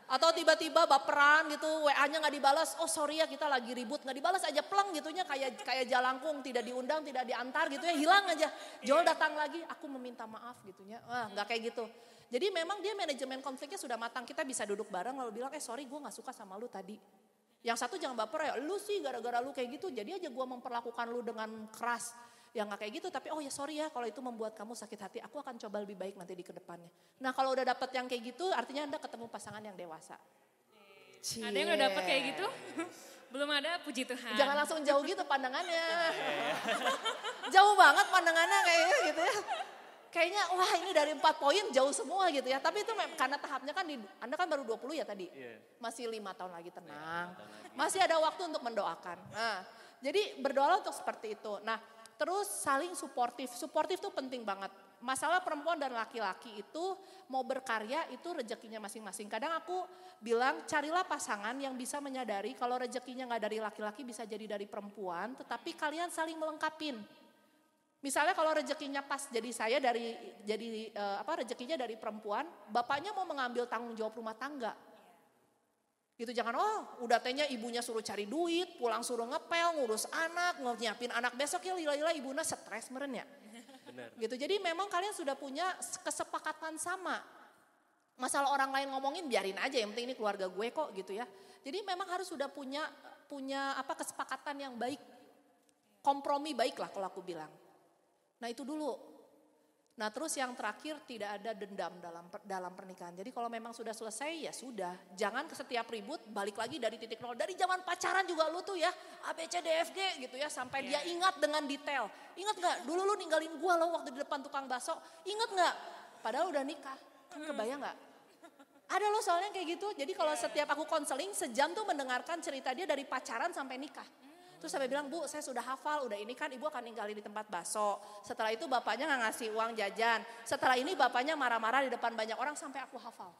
Atau tiba-tiba baperan gitu, WA-nya nggak dibalas, oh sorry ya kita lagi ribut, nggak dibalas aja pleng gitunya kayak jalangkung, tidak diundang, tidak diantar gitu ya, hilang aja. Joel datang lagi, aku meminta maaf gitunya, nggak kayak gitu. Jadi memang dia manajemen konfliknya sudah matang, kita bisa duduk bareng lalu bilang, sorry gue nggak suka sama lu tadi. Yang satu jangan baper ya, lu sih gara-gara lu kayak gitu, jadi aja gue memperlakukan lu dengan keras. Ya nggak kayak gitu, tapi oh ya sorry ya kalau itu membuat kamu sakit hati, aku akan coba lebih baik nanti di kedepannya. Nah kalau udah dapet yang kayak gitu, artinya Anda ketemu pasangan yang dewasa.
Ada yang udah dapet kayak gitu? Belum ada, puji Tuhan.
Jangan langsung jauh gitu pandangannya. Jauh banget pandangannya kayaknya gitu ya. Kayaknya wah ini dari 4 poin jauh semua gitu ya. Tapi itu karena tahapnya kan Anda kan baru 20 ya tadi. Masih 5 tahun lagi, tenang. Masih ada waktu untuk mendoakan. Nah, jadi berdoalah untuk seperti itu. Nah, terus saling suportif. Suportif itu penting banget. Masalah perempuan dan laki-laki itu mau berkarya itu rezekinya masing-masing. Kadang aku bilang carilah pasangan yang bisa menyadari kalau rezekinya nggak dari laki-laki bisa jadi dari perempuan. Tetapi kalian saling melengkapin. Misalnya kalau rezekinya pas jadi saya rezekinya dari perempuan, bapaknya mau mengambil tanggung jawab rumah tangga. Gitu jangan udah tehnya ibunya suruh cari duit, pulang suruh ngepel, ngurus anak, nyiapin anak besok ya lila-lila ibunya stres meren ya.
Benar.
Gitu. Jadi memang kalian sudah punya kesepakatan sama. Masalah orang lain ngomongin biarin aja, yang penting ini keluarga gue kok gitu ya. Jadi memang harus sudah punya kesepakatan yang baik. Kompromi baik lah kalau aku bilang. Nah itu dulu. Nah terus yang terakhir tidak ada dendam dalam pernikahan. Jadi kalau memang sudah selesai ya sudah. Jangan ke setiap ribut balik lagi dari titik nol. Dari zaman pacaran juga lu tuh ya A, B, C, D, F, G gitu ya. Sampai dia ingat dengan detail. Ingat gak dulu lu ninggalin gua lo waktu di depan tukang bakso. Ingat gak? Padahal udah nikah. Kan kebayang gak? Ada lo soalnya kayak gitu. Jadi kalau setiap aku konseling sejam tuh mendengarkan cerita dia dari pacaran sampai nikah. Terus sampai bilang, Bu saya sudah hafal, udah ini kan ibu akan ninggalin di tempat bakso. Setelah itu bapaknya gak ngasih uang jajan. Setelah ini bapaknya marah-marah di depan banyak orang sampai aku hafal.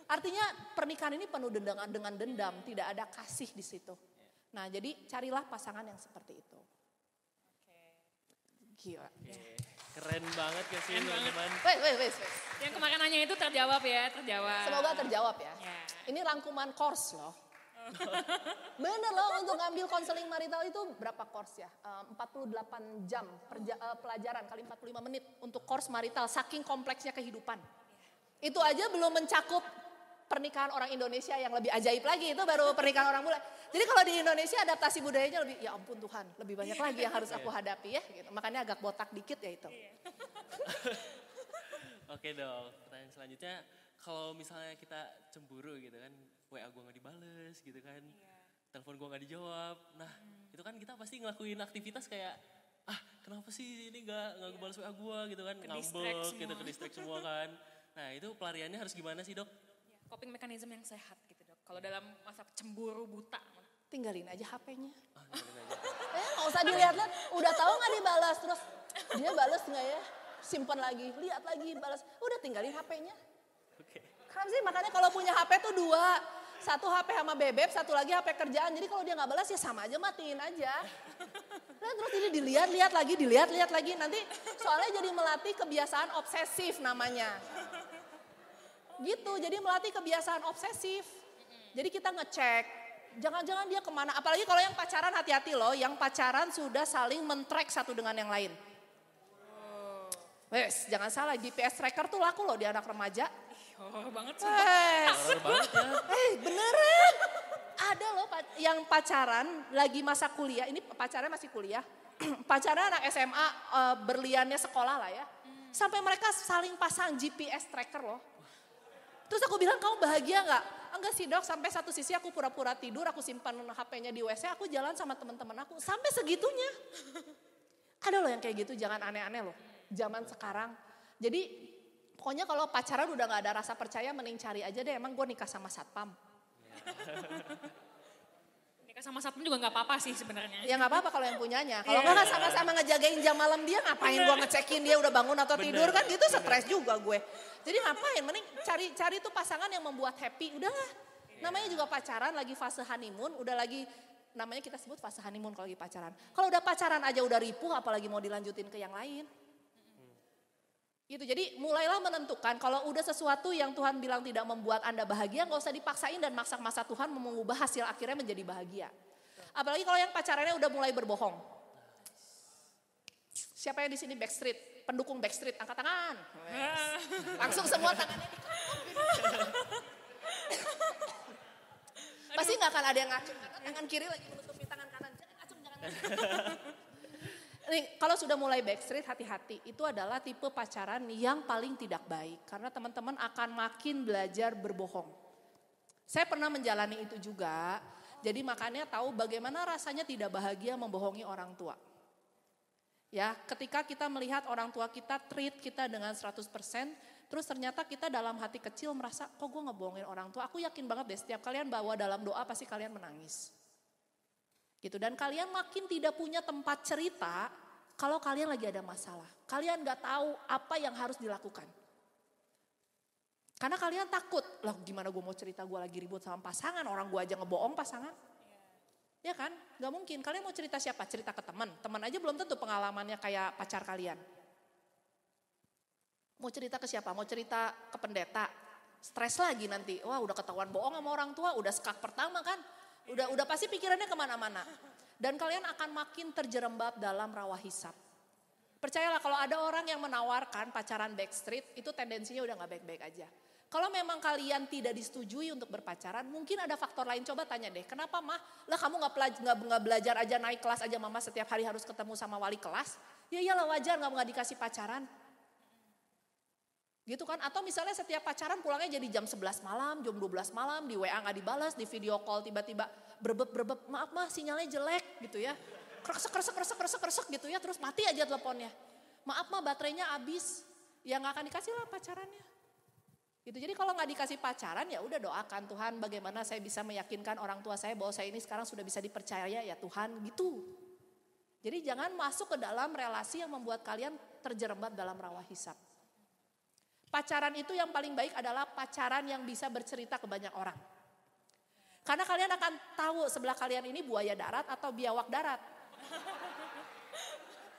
Artinya pernikahan ini penuh dengan dendam, tidak ada kasih di situ. Nah jadi carilah pasangan yang seperti itu. Gila.
Keren banget ya sih teman-teman.
Wes.
Yang kemarin nanya itu terjawab ya, terjawab.
Semoga terjawab ya. Ini rangkuman course loh. Bener loh, untuk ngambil konseling marital itu berapa course ya? 48 jam pelajaran kali 45 menit untuk course marital, saking kompleksnya kehidupan. Itu aja belum mencakup pernikahan orang Indonesia yang lebih ajaib lagi, itu baru pernikahan orang bule. Jadi kalau di Indonesia adaptasi budayanya lebih, ya ampun Tuhan, lebih banyak lagi yang harus aku hadapi ya. Gitu. Makanya agak botak dikit ya itu.
Oke dong, pertanyaan selanjutnya, kalau misalnya kita cemburu gitu kan, WA gue gak dibales gitu kan, telepon gue gak dijawab. Nah itu kan kita pasti ngelakuin aktivitas kayak, kenapa sih ini gak ngebales WA gue gitu kan, ngambek gitu, ke-distract semua kan. Nah itu pelariannya harus gimana sih dok?
Coping mechanism yang sehat gitu dok. Kalau dalam masa cemburu buta.
Tinggalin aja HP-nya.
Tinggalin aja.
Nggak usah dilihat-lihat, udah tahu nggak dibalas, terus dia balas nggak ya? Simpan lagi, lihat lagi, balas. Udah tinggalin HP-nya.
Oke.
Kan sih makanya kalau punya HP tuh dua. Satu HP sama bebek, satu lagi HP kerjaan. Jadi kalau dia nggak balas ya sama aja, matiin aja. Nah, terus ini dilihat-lihat lagi. Nanti soalnya jadi melatih kebiasaan obsesif namanya. Gitu, jadi melatih kebiasaan obsesif. Jadi kita ngecek, jangan-jangan dia kemana. Apalagi kalau yang pacaran hati-hati loh, yang pacaran sudah saling men-track satu dengan yang lain. Wes, jangan salah, GPS tracker tuh laku loh di anak remaja.
Horor banget sih.
Horor banget ya.
Beneran. Ada loh yang pacaran lagi masa kuliah, ini pacarnya masih kuliah. Pacaran anak SMA berliannya sekolah lah ya. Sampai mereka saling pasang GPS tracker loh. Terus aku bilang, kamu bahagia gak? Enggak sih dok, sampai satu sisi aku pura-pura tidur, aku simpan HP-nya di WC, aku jalan sama teman-teman aku. Sampai segitunya. Ada loh yang kayak gitu, jangan aneh-aneh loh. Zaman sekarang. Jadi pokoknya kalau pacaran udah gak ada rasa percaya, mending cari aja deh, emang gue nikah sama satpam.
Nikah sama satpam juga gak apa-apa sih sebenarnya.
Ya gak apa-apa kalau yang punyanya. Kalau gak sama-sama ngejagain jam malam dia, ngapain gue ngecekin dia udah bangun atau tidur kan, gitu stres juga gue. Jadi ngapain, mending cari tuh pasangan yang membuat happy, udahlah. Namanya juga pacaran, lagi fase honeymoon, udah lagi, namanya kita sebut fase honeymoon kalau lagi pacaran. Kalau udah pacaran aja udah ripuh, apalagi mau dilanjutin ke yang lain. Gitu, jadi mulailah menentukan kalau udah sesuatu yang Tuhan bilang tidak membuat Anda bahagia, gak usah dipaksain dan maksa-maksa Tuhan mengubah hasil akhirnya menjadi bahagia. Apalagi kalau yang pacarannya udah mulai berbohong. Siapa yang di sini Backstreet? Pendukung Backstreet, angkat tangan. Langsung semua tangannya pasti gak akan ada yang ngacung, karena tangan kiri lagi menutupi tangan kanan. Jangan ngacung. Nih, kalau sudah mulai Backstreet, hati-hati. Itu adalah tipe pacaran yang paling tidak baik. Karena teman-teman akan makin belajar berbohong. Saya pernah menjalani itu juga. Jadi makanya tahu bagaimana rasanya tidak bahagia membohongi orang tua. Ya, ketika kita melihat orang tua kita treat kita dengan 100%, terus ternyata kita dalam hati kecil merasa, kok gue ngebohongin orang tua. Aku yakin banget deh, setiap kalian bawa dalam doa pasti kalian menangis. Gitu, dan kalian makin tidak punya tempat cerita kalau kalian lagi ada masalah. Kalian gak tahu apa yang harus dilakukan. Karena kalian takut, lah gimana gue mau cerita gue lagi ribut sama pasangan, orang gue aja ngebohong pasangan. Ya kan, gak mungkin. Kalian mau cerita siapa? Cerita ke teman. Teman aja belum tentu pengalamannya kayak pacar kalian. Mau cerita ke siapa? Mau cerita ke pendeta. Stres lagi nanti. Wah udah ketahuan bohong sama orang tua, udah skak pertama kan. Udah pasti pikirannya kemana-mana. Dan kalian akan makin terjerembab dalam rawa hisab. Percayalah kalau ada orang yang menawarkan pacaran Backstreet, itu tendensinya udah gak baik-baik aja. Kalau memang kalian tidak disetujui untuk berpacaran, mungkin ada faktor lain. Coba tanya deh, kenapa mah? Lah kamu gak belajar aja naik kelas aja mama setiap hari harus ketemu sama wali kelas? Ya iyalah wajar gak dikasih pacaran. Gitu kan? Atau misalnya setiap pacaran pulangnya jadi jam 11 malam, jam 12 malam, di WA gak dibalas, di video call tiba-tiba berbeb, maaf mah sinyalnya jelek gitu ya. Kresek gitu ya, terus mati aja teleponnya. Maaf mah baterainya habis, ya gak akan dikasih lah pacarannya. Gitu. Jadi kalau nggak dikasih pacaran ya udah doakan Tuhan bagaimana saya bisa meyakinkan orang tua saya bahwa saya ini sekarang sudah bisa dipercaya ya Tuhan gitu. Jadi jangan masuk ke dalam relasi yang membuat kalian terjerembab dalam rawa hisab. Pacaran itu yang paling baik adalah pacaran yang bisa bercerita ke banyak orang. Karena kalian akan tahu sebelah kalian ini buaya darat atau biawak darat.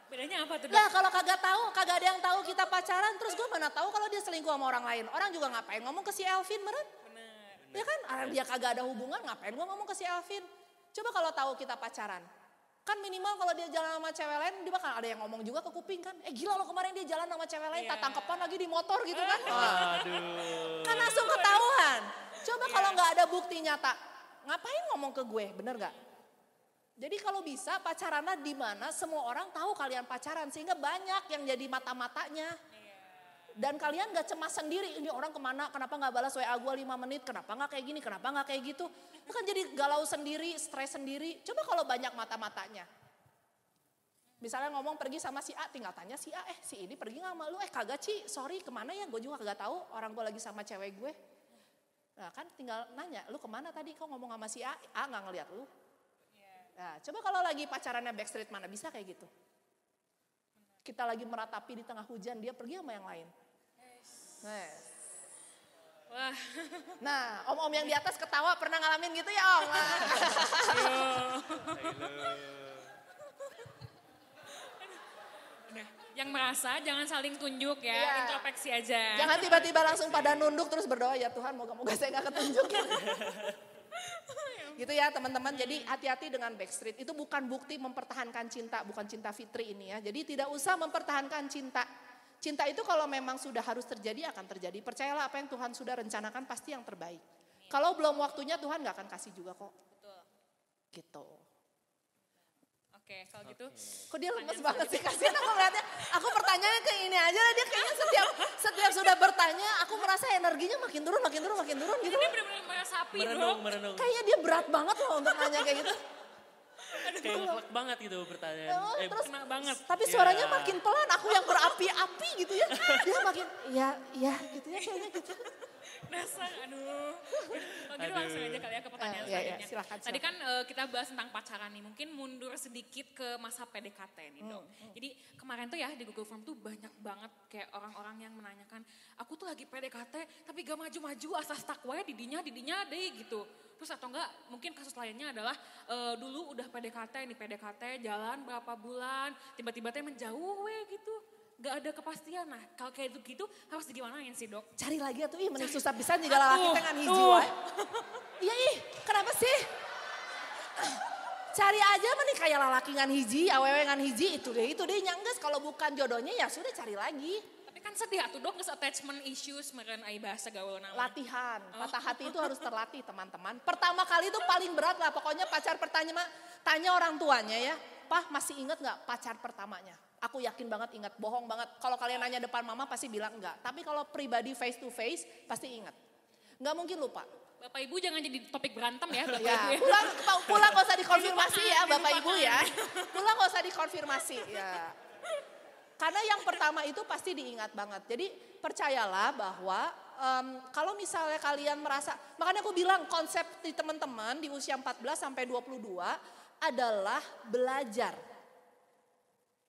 Bedanya apa tuh?
Lah kalau kagak tahu, kagak ada yang tahu kita pacaran, terus gue mana tahu kalau dia selingkuh sama orang lain. Orang juga ngapain ngomong ke si Elvin meren? Bener. Ya kan, dia kagak ada hubungan, ngapain gue ngomong ke si Elvin? Coba kalau tahu kita pacaran, kan minimal kalau dia jalan sama cewek lain, dia bakal ada yang ngomong juga ke kuping kan. Gila lo kemarin dia jalan sama cewek lain, tak tangkepan lagi di motor gitu kan.
Aduh.
Kan langsung ketahuan. Coba kalau nggak ada bukti nyata, ngapain ngomong ke gue, bener gak? Jadi kalau bisa pacaranlah di mana semua orang tahu kalian pacaran sehingga banyak yang jadi mata-matanya. Dan kalian gak cemas sendiri, ini orang kemana, kenapa gak balas WA gue 5 menit, kenapa gak kayak gini, kenapa gak kayak gitu. Itu kan jadi galau sendiri, stres sendiri. Coba kalau banyak mata-matanya. Misalnya ngomong pergi sama si A, tinggal tanya si A, si ini pergi gak sama lu? Kagak Ci, sorry kemana ya, gue juga kagak tahu, orang gue lagi sama cewek gue. Nah kan tinggal nanya, lu kemana tadi kok ngomong sama si A gak ngeliat lu. Nah coba kalau lagi pacarannya backstreet mana bisa kayak gitu. Kita lagi meratapi di tengah hujan, dia pergi sama yang lain.
Wah.
Nah, om-om yang di atas ketawa pernah ngalamin gitu ya, Om?
Yang merasa jangan saling tunjuk ya,
Iya.
introspeksi aja.
Jangan tiba-tiba langsung pada nunduk terus berdoa, ya Tuhan moga-moga saya gak ketunjuk. Gitu ya teman-teman, jadi hati-hati dengan backstreet. Itu bukan bukti mempertahankan cinta, bukan cinta fitri ini ya. Jadi tidak usah mempertahankan cinta. Cinta itu kalau memang sudah harus terjadi akan terjadi. Percayalah apa yang Tuhan sudah rencanakan pasti yang terbaik. Kalau belum waktunya Tuhan gak akan kasih juga kok.
Betul.
Gitu.
Oke, kalau gitu.
Kok dia lemes banget sih, kasihan aku ngeliatnya. Aku pertanyaannya ke ini aja lah, dia kayaknya setiap sudah bertanya aku merasa energinya makin turun gitu.
Ini benar-benar meresapi
Merenung.
Kayaknya dia berat banget loh untuk nanya kayak gitu.
Kayak lek banget gitu pertanyaan.
Terus
kena banget.
tapi suaranya makin pelan, aku yang berapi-api gitu ya. Dia makin ya gitu ya kayaknya gitu.
Dasar, aduh. Kalau gitu langsung aja kali ya ke pertanyaan
Iya,
selanjutnya.
silakan.
Tadi kan kita bahas tentang pacaran nih, mungkin mundur sedikit ke masa PDKT nih dok. Jadi kemarin tuh ya di Google Form tuh banyak banget kayak orang-orang yang menanyakan, aku tuh lagi PDKT tapi gak maju-maju asal stuck wae didinya deh gitu. Terus atau enggak mungkin kasus lainnya adalah dulu udah PDKT jalan berapa bulan, tiba-tiba teh menjauh gitu. Gak ada kepastian. Nah kalau kayak gitu harus digimanain sih dok?
Cari lagi atuh mending susah pisan juga lalaki teh ngan hiji wae. Iya kenapa sih? Cari aja mah nih kayak lalaki ngan hiji, awewe ngan hiji itu deh nyangges kalau bukan jodohnya ya sudah cari lagi.
Tapi kan sedih atuh dok, nges attachment issues meren ai bahasa gaul nama.
Latihan, patah hati itu harus terlatih teman-teman. Pertama kali itu paling berat lah, pokoknya pacar pertama tanya orang tuanya ya, Pah masih inget gak pacar pertamanya? Aku yakin banget ingat, bohong banget. Kalau kalian nanya depan mama pasti bilang enggak. Tapi kalau pribadi face to face pasti ingat. Enggak mungkin lupa.
Bapak Ibu jangan jadi topik berantem ya. Bapak
Ya,
Ibu ya.
pulang gak usah dikonfirmasi ya Bapak Ibu ya. Pulang gak usah dikonfirmasi ya. Karena yang pertama itu pasti diingat banget. Jadi percayalah bahwa kalau misalnya kalian merasa, makanya aku bilang konsep di teman-teman di usia 14 sampai 22 adalah belajar.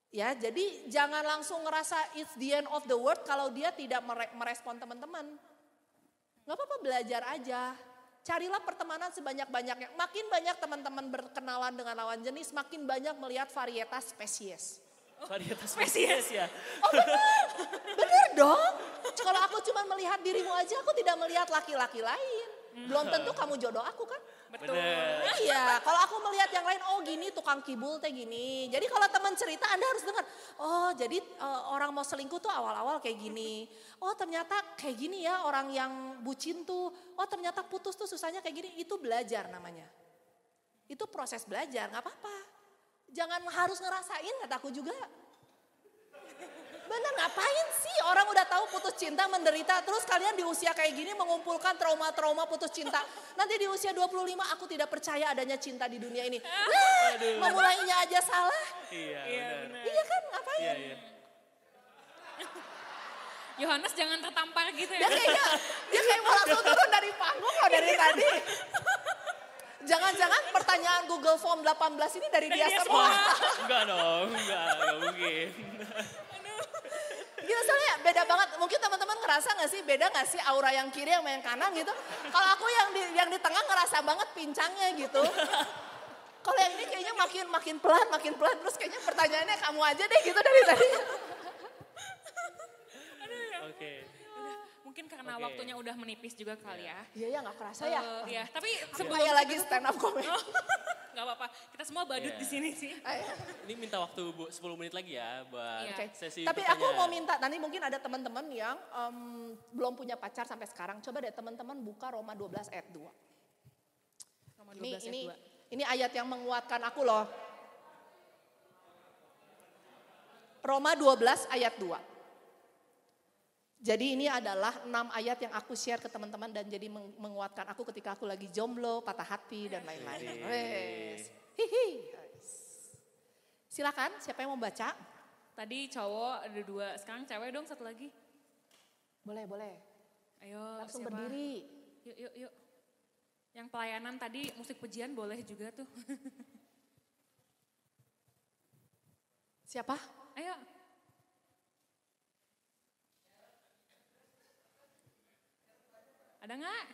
Ya, jadi jangan langsung ngerasa it's the end of the world kalau dia tidak merespon teman-teman. Gak apa-apa belajar aja. Carilah pertemanan sebanyak-banyaknya. Makin banyak teman-teman berkenalan dengan lawan jenis, makin banyak melihat varietas spesies.
Varietas spesies ya.
Oh bener dong. Kalau aku cuma melihat dirimu aja, aku tidak melihat laki-laki lain. Belum tentu kamu jodoh aku kan.
Betul.
Iya, kalau aku melihat yang lain, oh gini tukang kibul teh gini. Jadi kalau teman cerita Anda harus dengar, oh jadi orang mau selingkuh tuh awal-awal kayak gini. Oh ternyata kayak gini ya orang yang bucin tuh. Oh ternyata putus tuh susahnya kayak gini. Itu belajar namanya. Itu proses belajar, gak apa-apa. Jangan harus ngerasain, kataku juga. Bener ngapain sih orang udah tahu putus cinta menderita. Terus kalian di usia kayak gini mengumpulkan trauma-trauma putus cinta. Nanti di usia 25 aku tidak percaya adanya cinta di dunia ini. Memulainya aja salah.
Iya benar.
Iya kan ngapain?
Iya.
Yohanes jangan tertampar gitu ya.
Dia kayak mau langsung turun dari panggung loh dari tadi. Jangan-jangan pertanyaan Google Form 18 ini dari dia semua.
Enggak dong, enggak mungkin.
Gitu soalnya beda banget. Mungkin teman-teman ngerasa gak sih beda gak sih aura yang kiri sama yang kanan gitu. Kalau aku yang di tengah ngerasa banget pincangnya gitu. Kalau yang ini kayaknya makin pelan terus kayaknya pertanyaannya kamu aja deh gitu dari tadi.
Oke.
Mungkin karena waktunya udah menipis juga kali ya.
Iya gak kerasa ya.
Iya, tapi
Sebelum kayak lagi stand up comedy.
Gak apa-apa, kita semua badut di sini sih.
Ini minta waktu 10 menit lagi ya buat sesi
Tapi
pertanyaan.
aku mau minta, nanti mungkin ada teman-teman yang belum punya pacar sampai sekarang. Coba deh teman-teman buka Roma 12 ayat 2.
Roma 12 ayat 2.
Ini ayat yang menguatkan aku loh. Roma 12 ayat 2. Jadi ini adalah 6 ayat yang aku share ke teman-teman dan jadi menguatkan aku ketika aku lagi jomblo, patah hati dan lain-lain. Wes. Hihi. Silakan, siapa yang mau baca?
Tadi cowok ada 2, sekarang cewek dong 1 lagi.
Boleh.
Ayo
Langsung
siapa?
berdiri.
Yuk. Yang pelayanan tadi musik pujian boleh juga tuh.
Siapa?
Ayo. Ada nggak?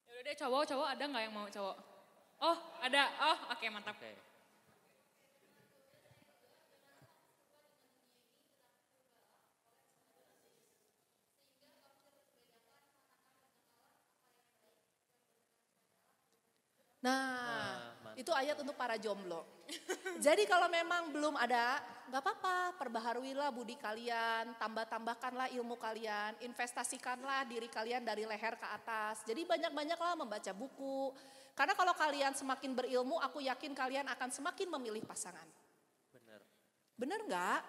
Ya udah deh cowok ada nggak yang mau cowok? Oh ada, oke mantap.
Oke.
Nah,
mantap.
itu ayat untuk para jomblo. Jadi kalau memang belum ada, gak apa-apa, perbaharuilah budi kalian, tambahkanlah ilmu kalian, investasikanlah diri kalian dari leher ke atas. Jadi banyak-banyaklah membaca buku. Karena kalau kalian semakin berilmu, aku yakin kalian akan semakin memilih pasangan.
Bener.
Bener gak?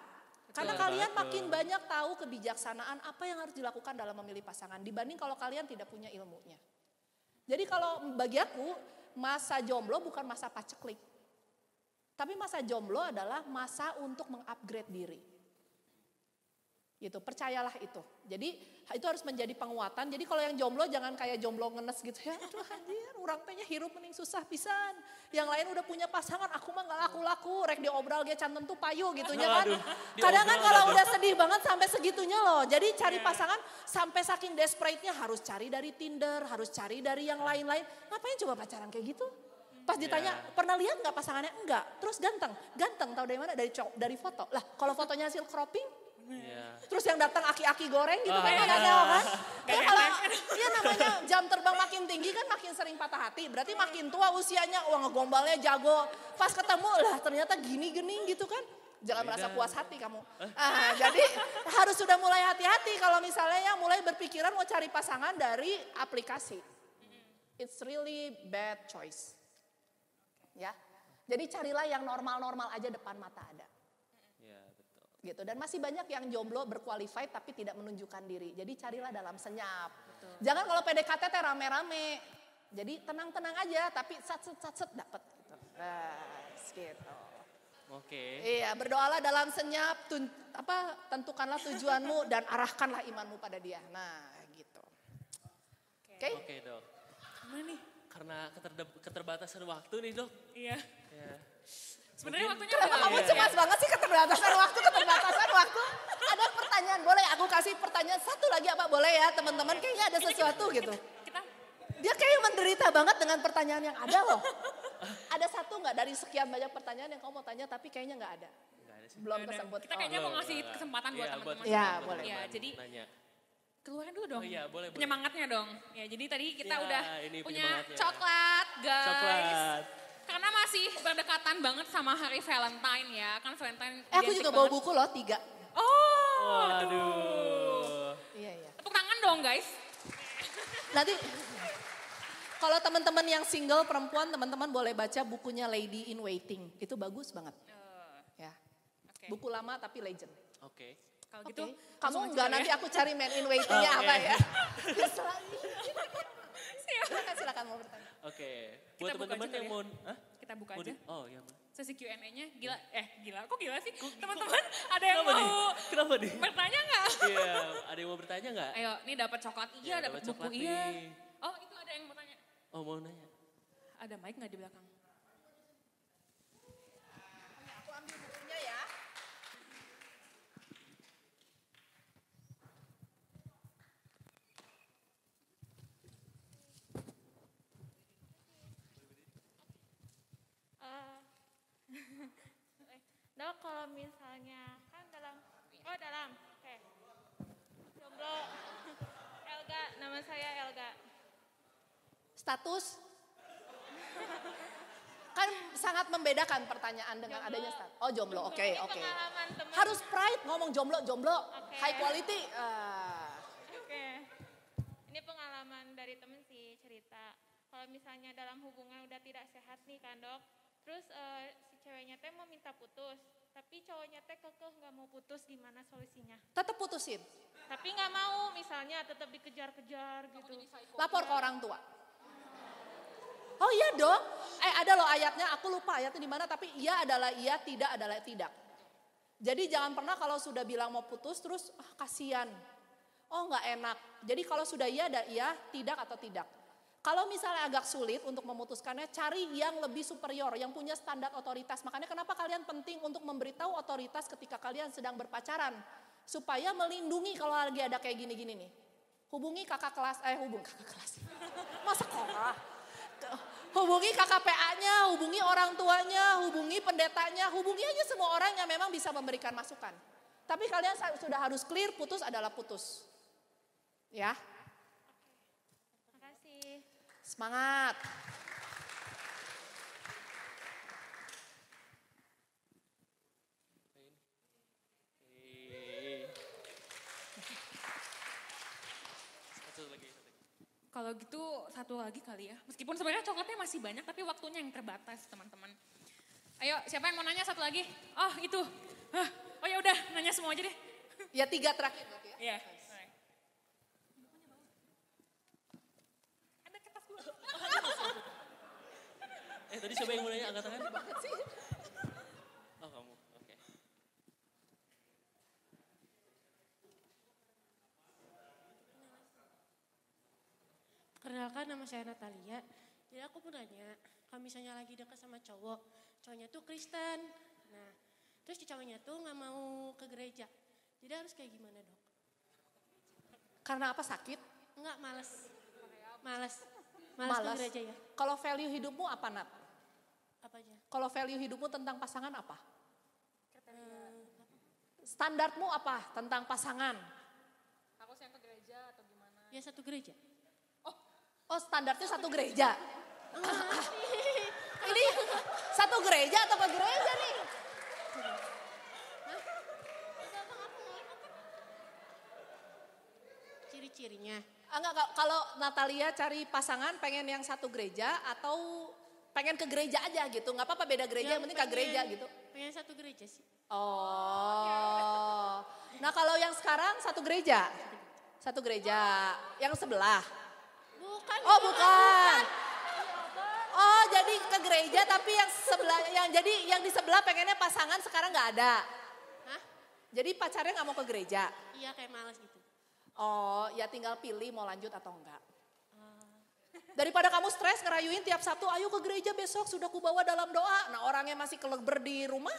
Karena
Betul
kalian
banget.
makin banyak tahu kebijaksanaan apa yang harus dilakukan dalam memilih pasangan. Dibanding kalau kalian tidak punya ilmunya. Jadi kalau bagi aku, masa jomblo bukan masa paceklik. Tapi masa jomblo adalah masa untuk mengupgrade diri. Gitu, percayalah itu. Jadi itu harus menjadi penguatan. Jadi kalau yang jomblo jangan kayak jomblo ngenes gitu ya. Aduh anjir, urang teh hirup mending susah pisan. Yang lain udah punya pasangan, aku mah gak laku-laku. Rek diobral ge can tentu payu gitu ya kan.
Aduh,
Kadang kan
diobral
kalau
aduh.
udah sedih banget sampai segitunya loh. Jadi cari pasangan sampai saking desperate-nya harus cari dari Tinder, harus cari dari yang lain-lain. Ngapain coba pacaran kayak gitu? Pas ditanya, pernah lihat nggak pasangannya? Enggak. Terus ganteng tahu dari mana? Dari foto. Lah, kalau fotonya hasil cropping,
Iya.
terus yang datang aki-aki goreng gitu kan
iya.
nggak nyawa kan? Ya kalau iya namanya jam terbang makin tinggi kan makin sering patah hati. Berarti makin tua usianya, wah ngegombalnya jago. Pas ketemu lah ternyata gini-gini gitu kan. Jangan merasa puas hati kamu. Jadi harus sudah mulai hati-hati kalau misalnya ya mulai berpikiran mau cari pasangan dari aplikasi. It's really bad choice. Ya, jadi carilah yang normal-normal aja depan mata ada.
Iya, betul.
Gitu. Dan masih banyak yang jomblo berqualified tapi tidak menunjukkan diri. Jadi carilah dalam senyap.
Betul.
Jangan kalau PDKT teh rame-rame. Jadi tenang-tenang aja tapi sat-set dapet gitu. Gitu.
Oke.
Iya, berdoalah dalam senyap, tentukanlah tujuanmu dan arahkanlah imanmu pada dia. Nah, gitu. Oke?
Oke, Dok.
Gimana nih?
Karena keterbatasan waktu nih, Dok.
Iya.
Ya.
Sebenarnya waktunya
Kenapa
udah
kamu
habis
cemas
ya.
banget sih keterbatasan waktu? Ada pertanyaan, boleh aku kasih pertanyaan satu lagi apa boleh ya teman-teman? Kayaknya ada sesuatu gitu.
Kita
Dia kayak menderita banget dengan pertanyaan yang ada loh. Ada satu nggak dari sekian banyak pertanyaan yang kamu mau tanya tapi kayaknya nggak ada.
Nggak ada sih.
Belum
Udah,
kesemput.
kita kayaknya mau ngasih
Enggak.
kesempatan buat
Iya,
teman-teman.
Ya,
buat
boleh.
Iya,
teman-teman
jadi
nanya.
keluarin dulu dong.
Oh iya, boleh.
Penyemangatnya dong. Ya, jadi tadi kita
Ya,
udah
ini
punya
penyemangatnya.
coklat, guys.
Coklat.
Karena masih berdekatan banget sama hari Valentine ya. Kan Valentine
Aku
identik
juga bawa
banget.
buku loh 3.
Oh,
Waduh.
Iya.
tepuk tangan dong guys.
Nanti kalau teman-teman yang single perempuan teman-teman boleh baca bukunya Lady in Waiting. Itu bagus banget. Ya.
Oke.
Buku lama tapi legend.
Oke.
Kalau
Oke.
gitu,
Kamu
langsung aja
enggak
kali
nanti
ya.
aku cari man in waitingnya
Oke.
apa ya. Silakan mau bertanya.
Oke.
Kita
Buat
buka
teman-teman
aja
yang
kali
mau
Kita buka
mau
aja.
Oh, iya.
Sesi Q&A-nya gila. Kok gila sih? Teman-teman ada yang
Kenapa nih?
mau
Kenapa nih?
bertanya nggak?
Iya, ada yang mau bertanya nggak?
Ayo, nih dapat coklat iya,
Ya,
dapat
dapat
buku
coklat
iya.
nih.
Oh, itu ada yang mau tanya.
Oh, mau nanya.
Ada mic nggak di belakang?
Aku ambil bukunya ya.
Dok, kalau misalnya kan dalam oke. Jomblo. Elga, nama saya Elga.
Status? Kan sangat membedakan pertanyaan dengan
Jomblo.
adanya status. Oh jomblo, oke.
Ini pengalaman teman.
Harus pride ngomong jomblo,
Oke.
high quality.
Oke. Ini pengalaman dari temen sih cerita. Kalau misalnya dalam hubungan udah tidak sehat nih kan dok. Terus si ceweknya teh mau minta putus. Tapi cowoknya teh kekeh nggak mau putus, gimana solusinya?
Tetap putusin.
Tapi nggak mau, misalnya tetap dikejar-kejar gitu.
Lapor ke orang tua. Oh iya dong. Ada loh ayatnya, aku lupa ayatnya di mana, tapi iya adalah iya, tidak adalah tidak. Jadi jangan pernah kalau sudah bilang mau putus terus kasihan. Oh nggak enak. Jadi kalau sudah iya ada iya, tidak atau tidak. Kalau misalnya agak sulit untuk memutuskannya, cari yang lebih superior, yang punya standar otoritas. Makanya kenapa kalian penting untuk memberitahu otoritas ketika kalian sedang berpacaran. Supaya melindungi kalau lagi ada kayak gini-gini nih. Hubungi kakak kelas, masa sekolah. Hubungi KKPA-nya, hubungi orang tuanya, hubungi pendetanya, hubungi aja semua orang yang memang bisa memberikan masukan. Tapi kalian sudah harus clear, putus adalah putus. Ya.
Makasih.
Semangat.
Kalau gitu satu lagi kali ya. Meskipun sebenarnya coklatnya masih banyak tapi waktunya yang terbatas teman-teman. Ayo siapa yang mau nanya satu lagi? Oh itu. Oh ya udah nanya semua aja deh.
Ya 3 terakhir berarti ya.
Iya. Ada kertas dulu.
Tadi siapa yang mau nanya angkat tangan? Oh kamu, oke.
Perkenalkan nama saya Natalia. Jadi aku mau nanya, kalau misalnya lagi dekat sama cowoknya tuh Kristen. Nah, terus cowoknya tuh nggak mau ke gereja. Jadi harus kayak gimana dok?
Karena apa, sakit?
Enggak, males ke gereja ya.
Kalau value hidupmu apa, Nat?
Apa aja?
Kalau value hidupmu tentang pasangan apa? Standarmu apa tentang pasangan?
Aku yang ke gereja atau gimana?
Ya satu gereja.
Oh standarnya satu gereja. Ini satu gereja atau ke gereja nih?
Ciri-cirinya.
Enggak, kalau Natalia cari pasangan pengen yang satu gereja atau pengen ke gereja aja gitu. Enggak apa-apa beda gereja, yang penting ke gereja gitu.
Pengen satu gereja sih.
Oh. Nah kalau yang sekarang satu gereja. Satu gereja. Yang sebelah.
Bukan.
Oh bukan. Oh jadi ke gereja tapi yang sebelah, yang di sebelah pengennya pasangan sekarang nggak ada.
Hah?
Jadi pacarnya nggak mau ke gereja.
Iya kayak malas gitu.
Oh ya tinggal pilih mau lanjut atau enggak. Daripada kamu stres ngerayuin tiap Sabtu, ayo ke gereja besok sudah kubawa dalam doa. Nah orangnya masih keleber di rumah.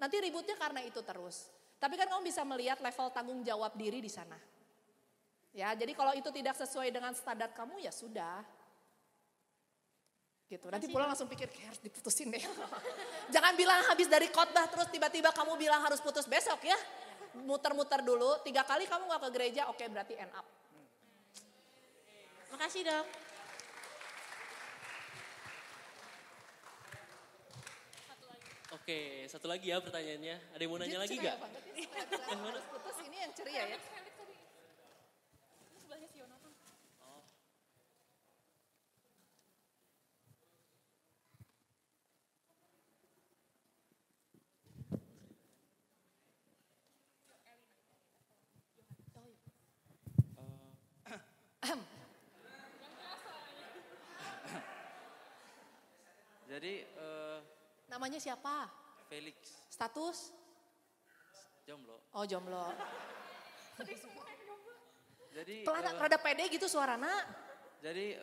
Nanti ributnya karena itu terus. Tapi kan kamu bisa melihat level tanggung jawab diri di sana. Ya, jadi kalau itu tidak sesuai dengan standar kamu ya sudah. Gitu. Nanti pulang langsung pikir kayak harus diputusin deh. Jangan bilang habis dari khotbah terus tiba-tiba kamu bilang harus putus besok ya. Muter-muter dulu, 3 kali kamu gak ke gereja, oke berarti end up.
Makasih dok.
Oke, satu lagi ya pertanyaannya. Ada yang mau nanya lagi gak?
Harus putus ini yang ceria ya.
Sebelahnya si Yonatan.
Jadi
Namanya siapa?
Felix
Status?
jomblo.
Oh jomblo.
Jadi
Rada pede gitu suarana.
jadi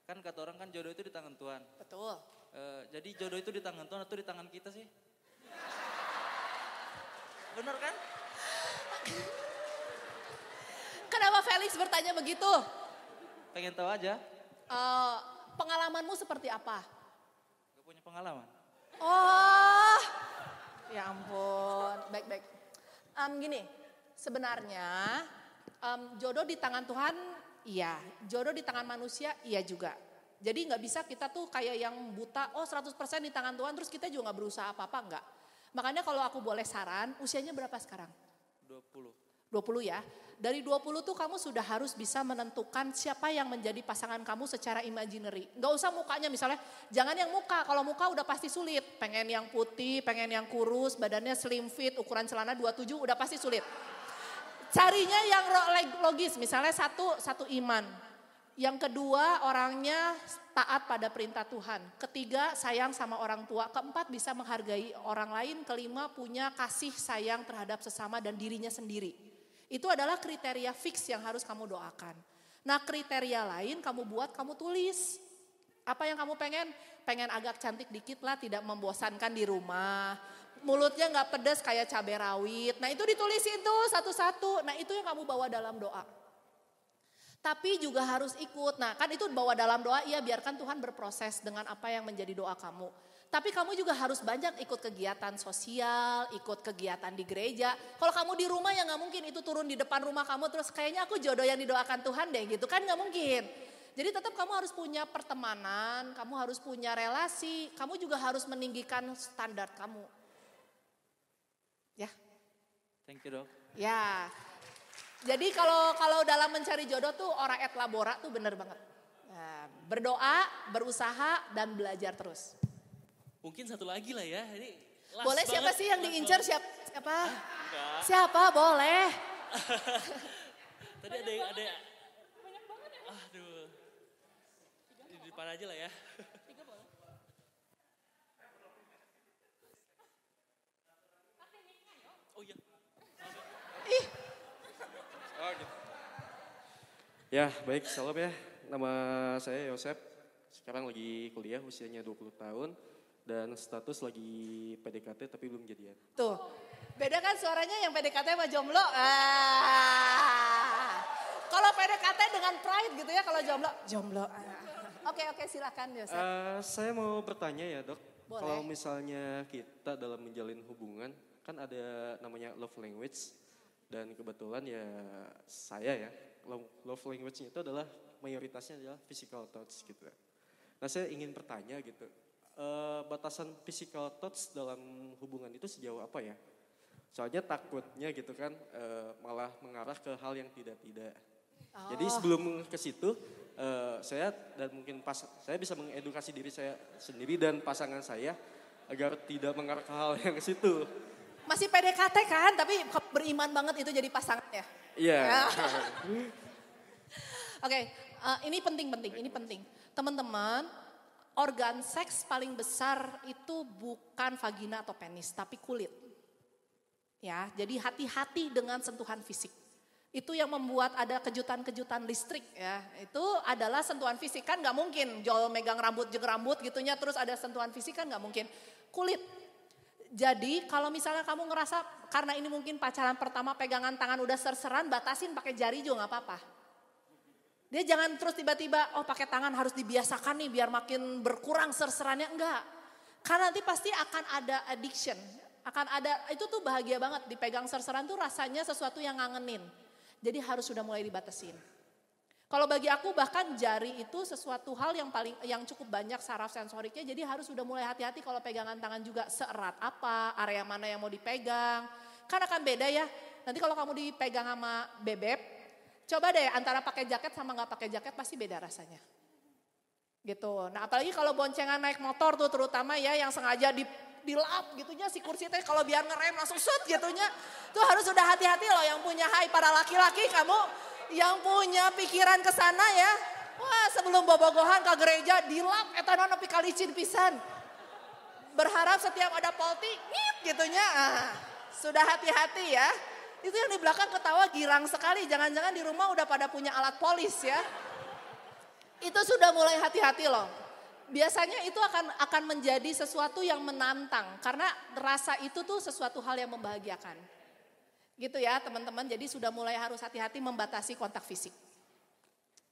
kan kata orang kan jodoh itu di tangan Tuhan.
Betul.
Jadi jodoh itu di tangan Tuhan atau di tangan kita sih? Bener kan?
Kenapa Felix bertanya begitu?
Pengen tahu aja.
Pengalamanmu seperti apa?
Gak punya pengalaman.
Oh, ya ampun, baik-baik. Gini, sebenarnya jodoh di tangan Tuhan, iya. Jodoh di tangan manusia, iya juga. Jadi nggak bisa kita tuh kayak yang buta, 100% di tangan Tuhan, terus kita juga nggak berusaha apa-apa, enggak. Makanya kalau aku boleh saran, usianya berapa sekarang?
20.
20 ya. Dari 20 tuh kamu sudah harus bisa menentukan siapa yang menjadi pasangan kamu secara imaginary. Gak usah mukanya misalnya, jangan yang muka. Kalau muka udah pasti sulit. Pengen yang putih, pengen yang kurus, badannya slim fit, ukuran celana 27 udah pasti sulit. Carinya yang logis, misalnya satu iman. Yang kedua orangnya taat pada perintah Tuhan. Ketiga sayang sama orang tua. Keempat bisa menghargai orang lain. Kelima punya kasih sayang terhadap sesama dan dirinya sendiri. Itu adalah kriteria fix yang harus kamu doakan. Nah kriteria lain kamu buat, kamu tulis. Apa yang kamu pengen? Pengen agak cantik dikit lah, tidak membosankan di rumah. Mulutnya gak pedas kayak cabai rawit. Nah itu ditulisin tuh satu-satu. Nah itu yang kamu bawa dalam doa. Tapi juga harus ikut. Nah kan itu bawa dalam doa, iya biarkan Tuhan berproses dengan apa yang menjadi doa kamu. Tapi kamu juga harus banyak ikut kegiatan sosial, ikut kegiatan di gereja. Kalau kamu di rumah ya gak mungkin itu turun di depan rumah kamu terus kayaknya aku jodoh yang didoakan Tuhan deh gitu kan gak mungkin. Jadi tetap kamu harus punya pertemanan, kamu harus punya relasi, kamu juga harus meninggikan standar kamu. Ya.
Thank you dok.
Ya. Jadi kalau dalam mencari jodoh tuh ora et labora tuh bener banget. Nah, berdoa, berusaha dan belajar terus.
Mungkin satu lagi lah ya. Ini
boleh siapa sih yang diincar siapa?
Enggak.
Siapa boleh?
Tadi ada banyak banget ya. Aduh. Di depan aja lah ya. Oh iya.
Ih.
Oh gitu. Ya baik, salam ya. Nama saya Yosep. Sekarang lagi kuliah, usianya 20 tahun. Dan status lagi PDKT tapi belum jadian.
Tuh, beda kan suaranya yang PDKT sama jomblo. Kalau PDKT dengan pride gitu ya, kalau jomblo. Oke, silakan Yosef.
Saya mau bertanya ya dok.
Boleh.
Kalau misalnya kita dalam menjalin hubungan, kan ada namanya love language. Dan kebetulan ya saya ya, love language-nya itu adalah mayoritasnya adalah physical touch gitu. Nah saya ingin bertanya gitu. Batasan physical touch dalam hubungan itu sejauh apa ya? Soalnya takutnya gitu kan malah mengarah ke hal yang tidak-tidak.
Oh.
Jadi sebelum ke situ saya dan mungkin saya bisa mengedukasi diri saya sendiri dan pasangan saya agar tidak mengarah ke hal yang ke situ.
Masih PDKT kan, tapi beriman banget itu jadi pasangan ya?
Iya. Yeah.
Oke, ini penting. Teman-teman, organ seks paling besar itu bukan vagina atau penis, tapi kulit. Ya, jadi hati-hati dengan sentuhan fisik. Itu yang membuat ada kejutan-kejutan listrik ya. Itu adalah sentuhan fisik, kan gak mungkin Joel megang rambut gitunya terus ada sentuhan fisik kan gak mungkin. Kulit. Jadi kalau misalnya kamu ngerasa karena ini mungkin pacaran pertama pegangan tangan udah serseran, batasin pakai jari juga gak apa-apa. Dia jangan terus tiba-tiba pakai tangan harus dibiasakan nih biar makin berkurang serserannya, enggak. Karena nanti pasti akan ada addiction. Itu tuh bahagia banget dipegang serseran tuh rasanya sesuatu yang ngangenin. Jadi harus sudah mulai dibatasin. Kalau bagi aku bahkan jari itu sesuatu hal yang cukup banyak saraf sensoriknya, jadi harus sudah mulai hati-hati kalau pegangan tangan juga seerat apa, area mana yang mau dipegang. Kan akan beda ya. Nanti kalau kamu dipegang sama bebek, coba deh antara pakai jaket sama nggak pakai jaket pasti beda rasanya. Gitu. Nah apalagi kalau boncengan naik motor tuh terutama ya yang sengaja dilap gitunya si kursi teh kalau biar ngerem langsung set gitunya. Tuh harus sudah hati-hati loh yang punya para laki-laki kamu yang punya pikiran ke sana ya. Wah sebelum bobogohan ke gereja dilap eta nepi ka licin pisan. Berharap setiap ada polti ngip gitunya. Sudah hati-hati ya. Itu yang di belakang ketawa girang sekali. Jangan-jangan di rumah udah pada punya alat polis ya. Itu sudah mulai hati-hati loh. Biasanya itu akan menjadi sesuatu yang menantang. Karena rasa itu tuh sesuatu hal yang membahagiakan. Gitu ya teman-teman. Jadi sudah mulai harus hati-hati membatasi kontak fisik.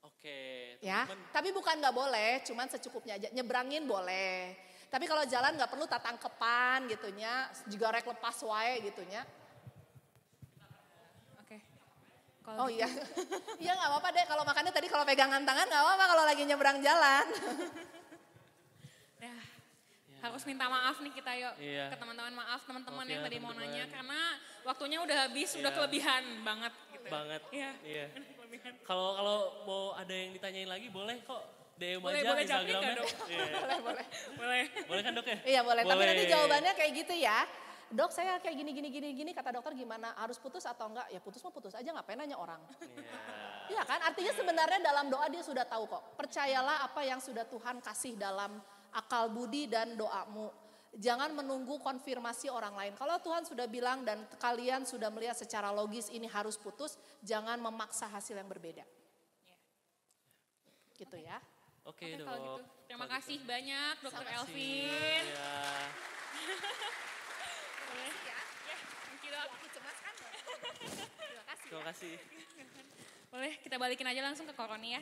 Oke.
Ya, tapi bukan gak boleh. Cuman secukupnya aja. Nyebrangin boleh. Tapi kalau jalan gak perlu tatangkepan gitunya. Juga rek lepas wae gitunya. Oh iya, iya nggak apa-apa deh kalau makannya tadi kalau pegangan tangan nggak apa-apa kalau lagi nyebrang jalan.
Ya, harus minta maaf nih kita yuk
Iya.
ke teman-teman, maaf teman-teman
Maaf
yang
ya,
tadi mau
teman-teman.
nanya karena waktunya udah habis, udah
Iya.
kelebihan banget gitu.
Banget.
Iya.
Iya.
Kelebihan.
Kalau mau ada yang ditanyain lagi boleh kok DM
Boleh,
aja
boleh japri
Instagramnya.
nggak, Dok?
Iya.
Boleh.
Boleh kan dok ya?
Iya boleh, tapi
Boleh.
nanti jawabannya kayak gitu ya. Dok saya kayak gini, kata dokter gimana, harus putus atau enggak? Ya putus mah putus aja, ngapain nanya orang. Iya kan, artinya sebenarnya dalam doa dia sudah tahu kok. Percayalah apa yang sudah Tuhan kasih dalam akal budi dan doamu. Jangan menunggu konfirmasi orang lain. Kalau Tuhan sudah bilang dan kalian sudah melihat secara logis ini harus putus, jangan memaksa hasil yang berbeda. Gitu ya.
Oke
Oke,
dok.
kalau gitu. Terima
Kalau
kasih
gitu.
banyak Dokter
Makasih.
Elvin.
Iya.
Boleh. Ya, thank you, Dok.
Terima kasih.
Boleh kita balikin aja langsung ke Koroni ya.